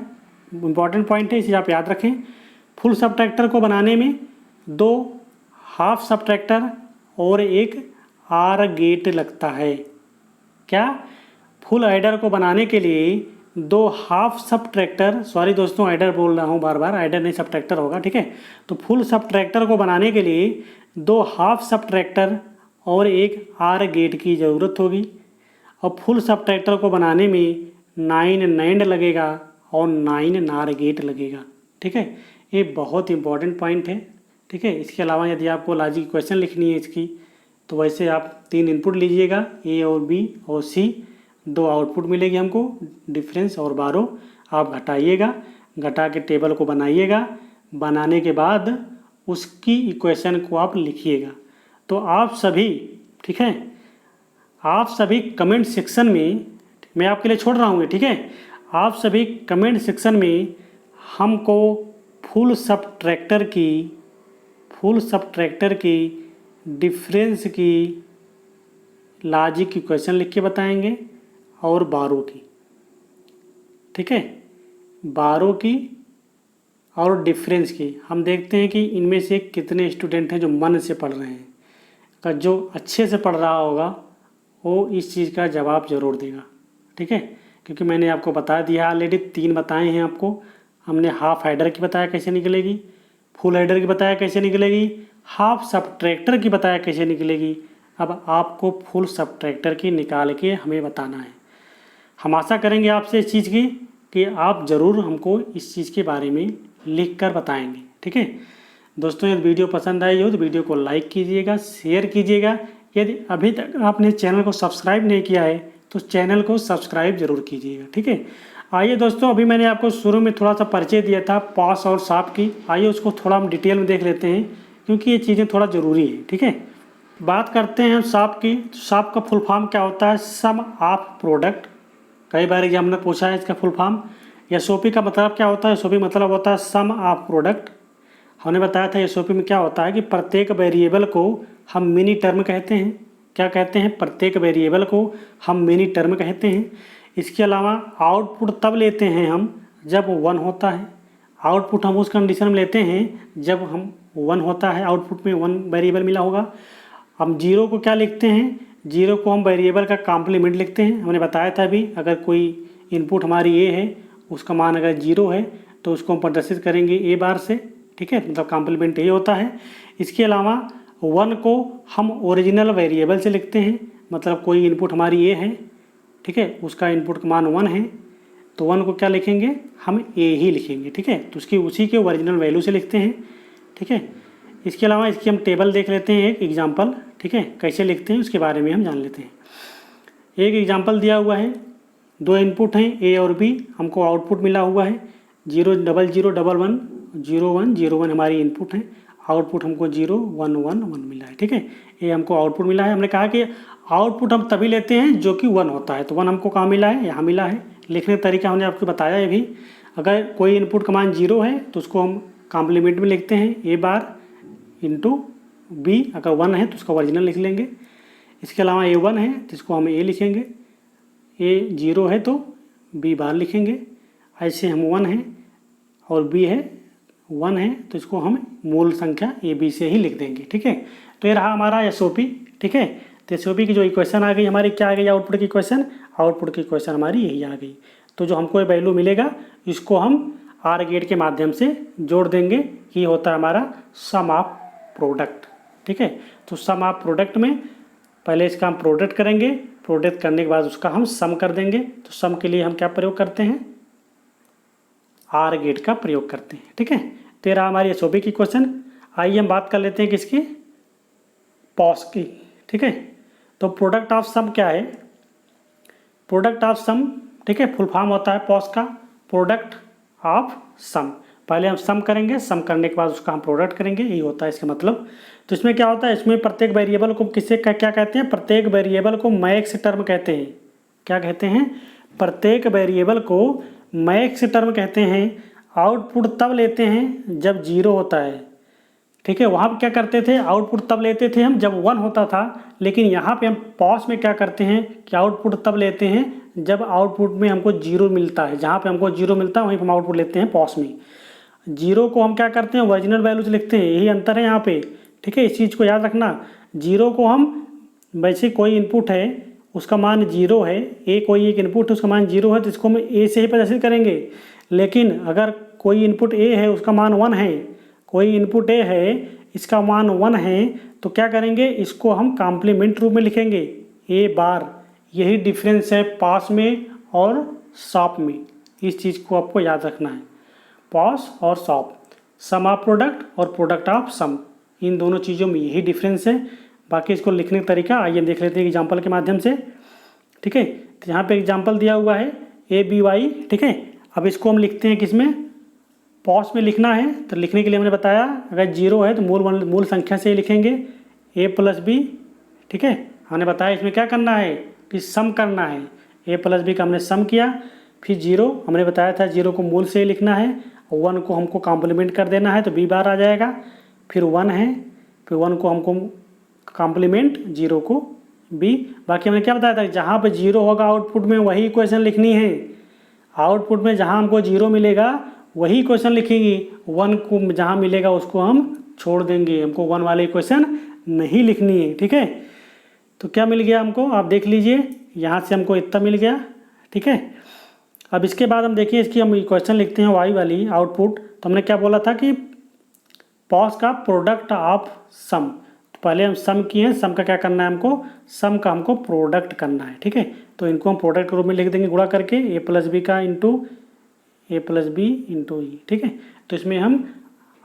S1: इम्पॉर्टेंट पॉइंट है, इसे आप याद रखें। फुल सब्ट्रैक्टर को बनाने में 2 हाफ सब्ट्रैक्टर और 1 आर गेट लगता है। क्या? फुल एडर को बनाने के लिए 2 हाफ सब्ट्रैक्टर, सॉरी दोस्तों एडर बोल रहा हूँ बार बार, एडर नहीं सब्ट्रैक्टर होगा, ठीक है। तो फुल सब्ट्रैक्टर को बनाने के लिए 2 हाफ सब्ट्रैक्टर और 1 आर गेट की ज़रूरत होगी। और फुल सब्ट्रैक्टर को बनाने में 9 नैंड लगेगा और 9 नार गेट लगेगा, ठीक है। ये बहुत इंपॉर्टेंट पॉइंट है, ठीक है। इसके अलावा यदि आपको लॉजिक इक्वेशन लिखनी है इसकी, तो वैसे आप 3 इनपुट लीजिएगा, ए और बी और सी, 2 आउटपुट मिलेगी हमको, डिफरेंस और 12 आप घटाइएगा, घटा के टेबल को बनाइएगा, बनाने के बाद उसकी इक्वेशन को आप लिखिएगा। तो आप सभी, ठीक है, आप सभी कमेंट सेक्शन में, मैं आपके लिए छोड़ रहा हूँ, ठीक है, आप सभी कमेंट सेक्शन में हमको फुल सब्ट्रैक्टर की डिफरेंस की लॉजिक इक्वेशन लिख के बताएंगे और 12 की, ठीक है, 12 की और डिफरेंस की। हम देखते हैं कि इनमें से कितने स्टूडेंट हैं जो मन से पढ़ रहे हैं। अगर जो अच्छे से पढ़ रहा होगा वो इस चीज़ का जवाब ज़रूर देगा, ठीक है। क्योंकि मैंने आपको बता दिया ऑलरेडी, 3 बताए हैं आपको। हमने हाफ हेडर की बताया कैसे निकलेगी, फुल हेडर की बताया कैसे निकलेगी, हाफ सब्ट्रैक्टर की बताया कैसे निकलेगी। अब आपको फुल सब्ट्रैक्टर की निकाल के हमें बताना है। हम आशा करेंगे आपसे इस चीज़ की कि आप ज़रूर हमको इस चीज़ के बारे में लिख कर बताएँगे, ठीक है। दोस्तों यदि वीडियो पसंद आई हो तो वीडियो को लाइक कीजिएगा, शेयर कीजिएगा। यदि अभी तक आपने चैनल को सब्सक्राइब नहीं किया है तो चैनल को सब्सक्राइब जरूर कीजिएगा, ठीक है। आइए दोस्तों, अभी मैंने आपको शुरू में थोड़ा सा परिचय दिया था पास और साफ की, आइए उसको थोड़ा हम डिटेल में देख लेते हैं क्योंकि ये चीज़ें थोड़ा ज़रूरी है, ठीक है। बात करते हैं साफ की। साफ का फुल फॉर्म क्या होता है? सम ऑफ प्रोडक्ट। कई बार एग्जाम में पूछा है इसका फुल फॉर्म। एसओपी का मतलब क्या होता है? एसओपी मतलब होता है सम ऑफ प्रोडक्ट। हमने बताया था एसओपी में क्या होता है कि प्रत्येक वेरिएबल को हम मिनी टर्म कहते हैं। क्या कहते हैं? प्रत्येक वेरिएबल को हम मिनी टर्म कहते हैं। इसके अलावा आउटपुट तब लेते हैं हम जब 1 होता है। आउटपुट हम उस कंडीशन में लेते हैं जब हम 1 होता है, आउटपुट में 1 वेरिएबल मिला होगा। हम 0 को क्या लिखते हैं, 0 को हम वेरिएबल का कॉम्प्लीमेंट लिखते हैं। हमने बताया था अभी, अगर कोई इनपुट हमारी ए है, उसका मान अगर 0 है तो उसको हम प्रदर्शित करेंगे ए बार से, ठीक है, मतलब कॉम्प्लीमेंट ए होता है। इसके अलावा 1 को हम ओरिजिनल वेरिएबल से लिखते हैं, मतलब कोई इनपुट हमारी ए है, ठीक है, उसका इनपुट का मान 1 है तो 1 को क्या लिखेंगे, हम ए ही लिखेंगे, ठीक है, तो उसकी उसी के ओरिजिनल वैल्यू से लिखते हैं, ठीक है। इसके अलावा इसकी हम टेबल देख लेते हैं, एक एग्जांपल, ठीक है, कैसे लिखते हैं उसके बारे में हम जान लेते हैं। एक एग्जांपल दिया हुआ है, 2 इनपुट हैं ए और बी, हमको आउटपुट मिला हुआ है 0 0 0 1 1 0 1 0 1 हमारी इनपुट है, आउटपुट हमको 0 1 1 1 मिला है, ठीक है, ये हमको आउटपुट मिला है। हमने कहा कि आउटपुट हम तभी लेते हैं जो कि 1 होता है, तो 1 हमको कहाँ मिला है, यहाँ मिला है। लिखने का तरीका हमने आपको बताया है भी, अगर कोई इनपुट का मान 0 है तो उसको हम कॉम्प्लीमेंट में लिखते हैं ए बार इंटू बी, अगर 1 है तो उसका ओरिजिनल लिख लेंगे। इसके अलावा ए 1 है तो इसको हम ए लिखेंगे, ए 0 है तो बी बार लिखेंगे। ऐसे हम 1 है और बी है 1 है तो इसको हम मूल संख्या ए बी से ही लिख देंगे, ठीक है। तो ये रहा हमारा एसओपी, ठीक है। तो एसओपी की जो इक्वेशन आ गई हमारी, क्या आ गई, आउटपुट की इक्वेशन, आउटपुट की इक्वेशन हमारी यही आ गई। तो जो हमको वैल्यू मिलेगा इसको हम आर गेट के माध्यम से जोड़ देंगे, ये होता है हमारा सम ऑफ प्रोडक्ट, ठीक है। तो सम ऑफ प्रोडक्ट में पहले इसका हम प्रोडक्ट करेंगे, प्रोडक्ट करने के बाद उसका हम सम कर देंगे। तो सम के लिए हम क्या प्रयोग करते हैं, आर गेट का प्रयोग करते हैं, ठीक है। तो रहा हमारी एसओपी की क्वेश्चन। आइए हम बात कर लेते हैं किसकी, पॉस की, ठीक है। तो प्रोडक्ट ऑफ सम क्या है, प्रोडक्ट ऑफ सम, ठीक है, फुल फॉर्म होता है पॉस का, प्रोडक्ट ऑफ सम। पहले हम सम करेंगे, सम करने के बाद उसका हम प्रोडक्ट करेंगे, यही होता है इसका मतलब। तो इसमें क्या होता है, इसमें प्रत्येक वेरिएबल को किससे क्या कहते हैं, प्रत्येक वेरिएबल को मैक्स टर्म कहते हैं। क्या कहते हैं, प्रत्येक वेरिएबल को मैक्स टर्म कहते हैं। आउटपुट तब लेते हैं जब 0 होता है, ठीक है। वहाँ पर क्या करते थे, आउटपुट तब लेते थे हम जब 1 होता था, लेकिन यहाँ पे हम पॉस में क्या करते हैं कि आउटपुट तब लेते हैं जब आउटपुट में हमको 0 मिलता है। जहाँ पे हमको 0 मिलता है वहीं पर हम आउटपुट लेते हैं पॉस में। 0 को हम क्या करते हैं, ओरिजिनल वैल्यू से लिखते हैं, यही अंतर है यहाँ पे, ठीक है। इस चीज़ को याद रखना, 0 को हम, वैसे कोई इनपुट है उसका मान 0 है, ए कोई एक इनपुट है उसका मान 0 है तो इसको हम ए से ही प्रदर्शित करेंगे। लेकिन अगर कोई इनपुट ए है उसका मान 1 है, कोई इनपुट ए है इसका मान 1 है, तो क्या करेंगे, इसको हम कॉम्प्लीमेंट रूप में लिखेंगे ए बार। यही डिफरेंस है पॉस में और सॉप में, इस चीज़ को आपको याद रखना है, पॉस और सॉप, सम ऑफ प्रोडक्ट और प्रोडक्ट ऑफ सम, इन दोनों चीज़ों में यही डिफरेंस है। बाकी इसको लिखने का तरीका आइए देख लेते हैं एग्जाम्पल के माध्यम से, ठीक है। तो यहाँ पे एग्जाम्पल दिया हुआ है ए बी वाई, ठीक है। अब इसको हम लिखते हैं किसमें, पॉस में लिखना है। तो लिखने के लिए हमने बताया अगर 0 है तो मूल संख्या से ही लिखेंगे a प्लस बी, ठीक है। हमने बताया इसमें क्या करना है कि सम करना है, a प्लस बी का हमने सम किया, फिर 0 हमने बताया था 0 को मूल से ही लिखना है, 1 को हमको कॉम्प्लीमेंट कर देना है तो b बार आ जाएगा, फिर 1 है, फिर 1 को हमको कॉम्प्लीमेंट 0 को b। बाकी हमने क्या बताया था, जहाँ पर 0 होगा आउटपुट में वही इक्वेशन लिखनी है। आउटपुट में जहाँ हमको 0 मिलेगा वही क्वेश्चन लिखेंगे, 1 को जहाँ मिलेगा उसको हम छोड़ देंगे, हमको 1 वाले क्वेश्चन नहीं लिखनी है, ठीक है। तो क्या मिल गया हमको, आप देख लीजिए, यहाँ से हमको इतना मिल गया, ठीक है। अब इसके बाद हम देखिए इसकी हम क्वेश्चन लिखते हैं वाई वाली आउटपुट। तो हमने क्या बोला था कि पॉस का प्रोडक्ट ऑफ सम, तो पहले हम सम किए हैं, सम का क्या करना है हमको, सम का हमको प्रोडक्ट करना है, ठीक है। तो इनको हम प्रोडक्ट के रूप में लिख देंगे गुणा करके, ए प्लस बी का into A plus B into ई, ठीक है। तो इसमें हम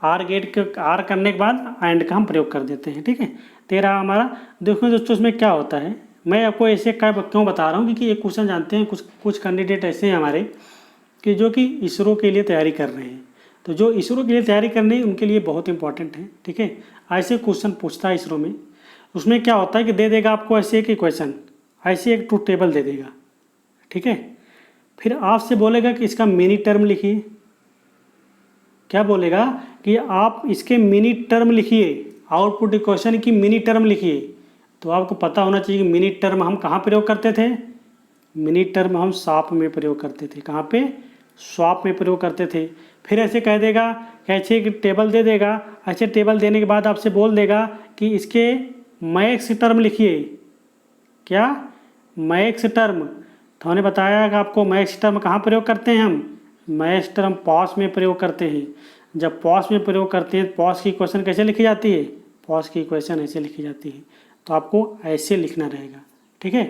S1: आर गेट के आर करने के बाद एंड का हम प्रयोग कर देते हैं, ठीक है। तेरा हमारा देखो दोस्तों इसमें क्या होता है, मैं आपको ऐसे क्यों बता रहा हूँ क्योंकि ये क्वेश्चन जानते हैं कुछ कैंडिडेट ऐसे हैं हमारे कि जो कि इसरो के लिए तैयारी कर रहे हैं। तो जो इसरो के लिए तैयारी करनी है उनके लिए बहुत इंपॉर्टेंट है, ठीक है। ऐसे क्वेश्चन पूछता है इसरो में, उसमें क्या होता है कि दे देगा आपको ऐसे एक क्वेश्चन, ऐसे एक ट्रूथ टेबल दे देगा, ठीक है। फिर आपसे बोलेगा कि इसका मिनी टर्म लिखिए, क्या बोलेगा कि आप इसके मिनी टर्म लिखिए, आउटपुट इक्वेशन की मिनी टर्म लिखिए। तो आपको पता होना चाहिए कि मिनी टर्म हम कहाँ प्रयोग करते थे, मिनी टर्म हम शॉप में प्रयोग करते थे। कहाँ पे? शॉप में प्रयोग करते थे। फिर ऐसे कह देगा, ऐसे एक टेबल दे देगा, ऐसे टेबल देने के बाद आपसे बोल देगा कि इसके मैक्स टर्म लिखिए। क्या? Max term. तो हमने बताया कि आपको मैक्स टर्म कहाँ प्रयोग करते हैं हम? मैक्स टर्म पॉस में प्रयोग करते हैं। जब पॉस में प्रयोग करते हैं, पॉस की इक्वेशन कैसे लिखी जाती है? पॉस की इक्वेशन ऐसे लिखी जाती है। तो आपको ऐसे लिखना रहेगा। ठीक है,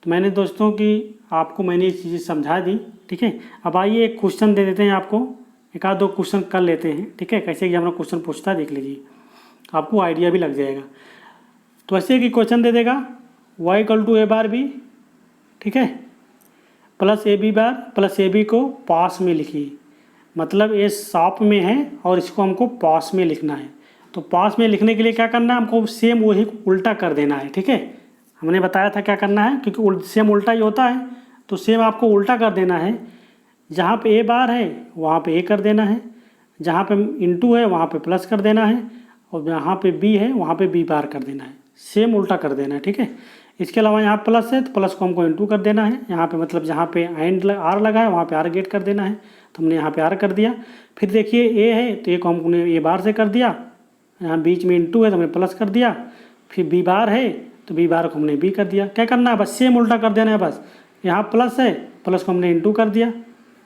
S1: तो मैंने दोस्तों की आपको मैंने ये चीज़ें समझा दी। ठीक है, अब आइए एक क्वेश्चन दे देते हैं आपको, एक आध दो क्वेश्चन कर लेते हैं। ठीक है, कैसे एग्जाम में क्वेश्चन पूछता है देख लीजिए, आपको आइडिया भी लग जाएगा। तो ऐसे एक क्वेश्चन दे देगा, y equal to A bar B, ठीक है, plus A B bar plus A B को पास में लिखिए। मतलब ये शॉप में है और इसको हमको पास में लिखना है। तो पास में लिखने के लिए क्या करना है? हमको सेम वही उल्टा कर देना है। ठीक है, हमने बताया था क्या करना है, क्योंकि सेम उल्टा ही होता है। तो सेम आपको उल्टा कर देना है। जहाँ पे ए बार है वहाँ पे ए कर देना है, जहाँ पे इंटू है वहाँ पे प्लस कर देना है, और जहाँ पे बी है वहाँ पे बी बार कर देना है। सेम उल्टा कर देना है। ठीक है, इसके अलावा यहाँ प्लस है तो प्लस को हमको इंटू कर देना है। यहाँ पे मतलब जहाँ पे एंड आर लगा है वहाँ पे आर गेट कर देना है। तो हमने यहाँ पे आर कर दिया। फिर देखिए ए है तो ए को हमने ए बार से कर दिया, यहाँ बीच में इंटू है तो हमने प्लस कर दिया। फिर बी बार है तो बी बार को हमने बी कर दिया। क्या करना है? बस सेम उल्टा कर देना है। बस यहाँ प्लस है, प्लस को हमने इंटू कर दिया,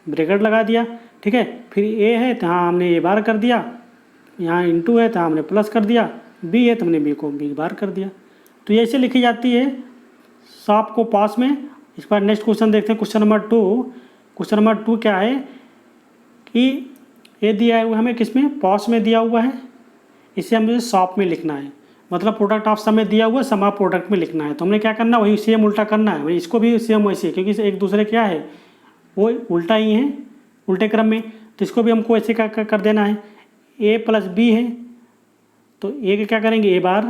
S1: ब्रैकेट लगा दिया। ठीक है, फिर ए है तो यहाँ हमने ए बार कर दिया, यहाँ इंटू है तो हमने प्लस कर दिया, बी है तो हमने बी को बी बार कर दिया। तो ये ऐसे लिखी जाती है शॉप को पास में। इस बार नेक्स्ट क्वेश्चन देखते हैं, क्वेश्चन नंबर 2। क्वेश्चन नंबर 2 क्या है कि ये दिया हुआ हमें किसमें? पास में दिया हुआ है। इसे हमें शॉप में लिखना है। मतलब प्रोडक्ट ऑफ सम में दिया हुआ है, सम ऑफ प्रोडक्ट में लिखना है। तो हमने क्या करना है? वही सेम उल्टा करना है। वही इसको भी सेम वैसे, क्योंकि एक दूसरे क्या है वो उल्टा ही है, उल्टे क्रम में। तो इसको भी हमको ऐसे कर देना है। ए प्लस बी है तो ए के क्या करेंगे? ए बार,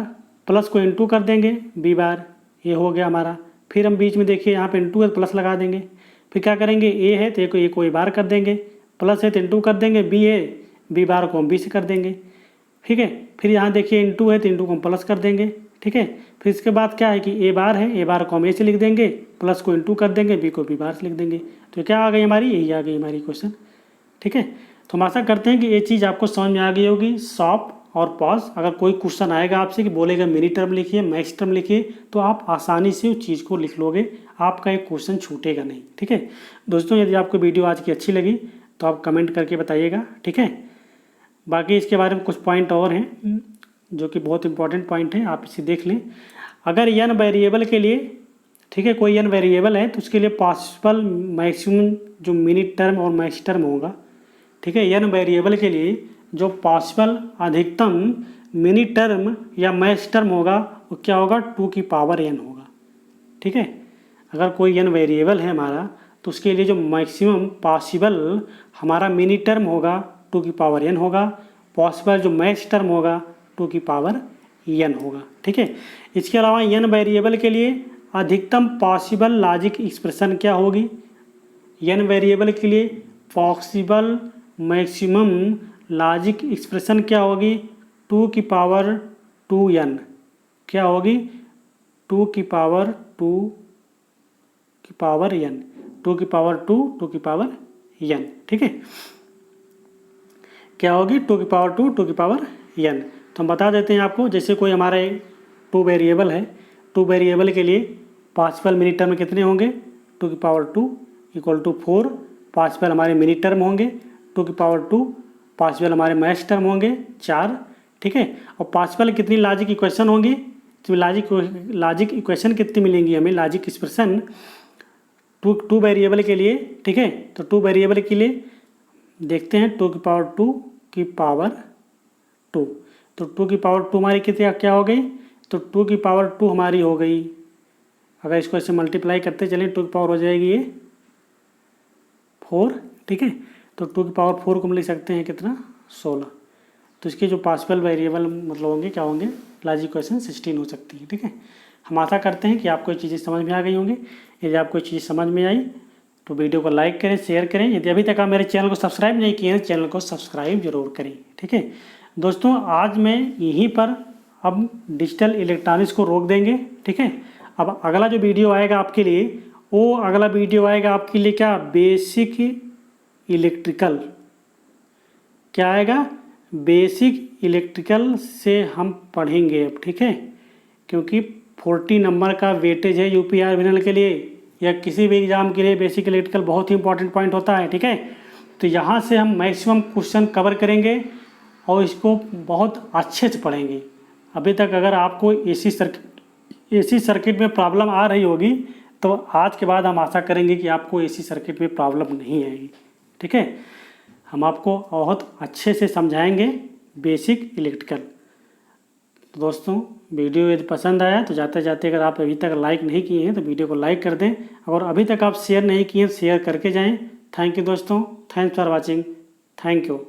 S1: प्लस को इंटू कर देंगे बी बार, ये हो गया हमारा। फिर हम बीच में देखिए यहाँ पे इंटू है प्लस लगा देंगे। फिर क्या करेंगे? ए है तो ए को ए बार कर देंगे, प्लस है तो इंटू कर देंगे, बी है बी बार को हम बी से कर देंगे। ठीक है, फिर यहाँ देखिए इंटू है तो इंटू को हम प्लस कर देंगे। ठीक है, फिर इसके बाद क्या है कि ए बार है, ए बार को हम ए से लिख देंगे, प्लस को इंटू कर देंगे, बी को बी बार से लिख देंगे। तो क्या आ गई हमारी? यही आ गई हमारी क्वेश्चन। ठीक है, तो हम आशा करते हैं कि ये चीज़ आपको समझ में आ गई होगी। शॉप और पॉज, अगर कोई क्वेश्चन आएगा आपसे कि बोलेगा मिनी टर्म लिखिए, मैक्स टर्म लिखिए, तो आप आसानी से उस चीज़ को लिख लोगे, आपका एक क्वेश्चन छूटेगा नहीं। ठीक है दोस्तों, यदि आपको वीडियो आज की अच्छी लगी तो आप कमेंट करके बताइएगा। ठीक है, बाकी इसके बारे में कुछ पॉइंट और हैं जो कि बहुत इंपॉर्टेंट पॉइंट हैं, आप इसे देख लें। अगर n वेरिएबल के लिए, ठीक है, कोई n वेरिएबल है तो उसके लिए पॉसिबल मैक्सिमम जो मिनी टर्म और मैक्स टर्म होगा, ठीक है, n वेरिएबल के लिए जो पॉसिबल अधिकतम मिनी टर्म या मैक्स टर्म होगा वो क्या होगा? 2 की पावर n होगा। ठीक है, अगर कोई n वेरिएबल है हमारा तो उसके लिए जो मैक्सिमम पॉसिबल हमारा मिनी टर्म होगा 2 की पावर n होगा, पॉसिबल जो मैक्स टर्म होगा 2 की पावर n होगा। ठीक है, इसके अलावा n वेरिएबल के लिए अधिकतम पॉसिबल लॉजिक एक्सप्रेशन क्या होगी? n वेरिएबल के लिए पॉसिबल मैक्सिमम लॉजिक एक्सप्रेशन क्या होगी? 2 की पावर 2n क्या होगी? 2 की पावर 2 की पावर n, 2 की पावर 2 2 की पावर n। ठीक है, क्या होगी? 2 की पावर 2 2 की पावर n। तो हम बता देते हैं आपको, जैसे कोई हमारे 2 वेरिएबल है, 2 वेरिएबल के लिए पॉसिबल मिनी टर्म कितने होंगे? 2 की पावर 2 इक्वल टू 4 पॉसिबल हमारे मिनी टर्म होंगे, 2 की पावर 2 पॉसिबल हमारे मैक्स टर्म होंगे 4। ठीक है, और पॉसिबल कितनी लॉजिक इक्वेशन होंगी? तो लॉजिक इक्वेशन कितनी मिलेंगी हमें? लॉजिक एक्सप्रेशन 2 वेरिएबल के लिए। ठीक है, तो 2 वेरिएबल के लिए देखते हैं 2 की पावर 2 की पावर 2। तो 2 की पावर 2 हमारी कितनी क्या हो गई? तो 2 की पावर 2 हमारी हो गई, अगर इसको ऐसे मल्टीप्लाई करते चलें 2 की पावर हो जाएगी ये 4। ठीक है, तो 2 की पावर 4 को हम लिख सकते हैं कितना? 16। तो इसके जो पॉसिबल वेरिएबल मतलब होंगे क्या होंगे? लॉजिक इक्वेशन 16 हो सकती है। ठीक है, हम आशा करते हैं कि आपको ये चीज़ें समझ में आ गई होंगी। यदि आपको ये चीज़ समझ में आई तो वीडियो को लाइक करें, शेयर करें। यदि अभी तक आप मेरे चैनल को सब्सक्राइब नहीं किए हैं, चैनल को सब्सक्राइब जरूर करें। ठीक है दोस्तों, आज मैं यहीं पर अब डिजिटल इलेक्ट्रॉनिक्स को रोक देंगे। ठीक है, अब अगला जो वीडियो आएगा आपके लिए वो अगला वीडियो आएगा आपके लिए क्या, बेसिक इलेक्ट्रिकल। क्या आएगा, बेसिक इलेक्ट्रिकल से हम पढ़ेंगे अब, ठीक है। क्योंकि 40 नंबर का वेटेज है यूपीआर विनल के लिए या किसी भी एग्ज़ाम के लिए बेसिक इलेक्ट्रिकल बहुत ही इंपॉर्टेंट पॉइंट होता है, ठीक है। तो यहाँ से हम मैक्सिमम क्वेश्चन कवर करेंगे और इसको बहुत अच्छे से पढ़ेंगे। अभी तक अगर आपको एसी सर्किट में प्रॉब्लम आ रही होगी तो आज के बाद हम आशा करेंगे कि आपको एसी सर्किट में प्रॉब्लम नहीं आएगी, ठीक है। हम आपको बहुत अच्छे से समझाएंगे बेसिक इलेक्ट्रिकल। तो दोस्तों वीडियो यदि पसंद आया तो जाते जाते अगर आप अभी तक लाइक नहीं किए हैं तो वीडियो को लाइक कर दें, और अभी तक आप शेयर नहीं किए शेयर करके जाएं। थैंक यू दोस्तों, thanks for watching, thank you.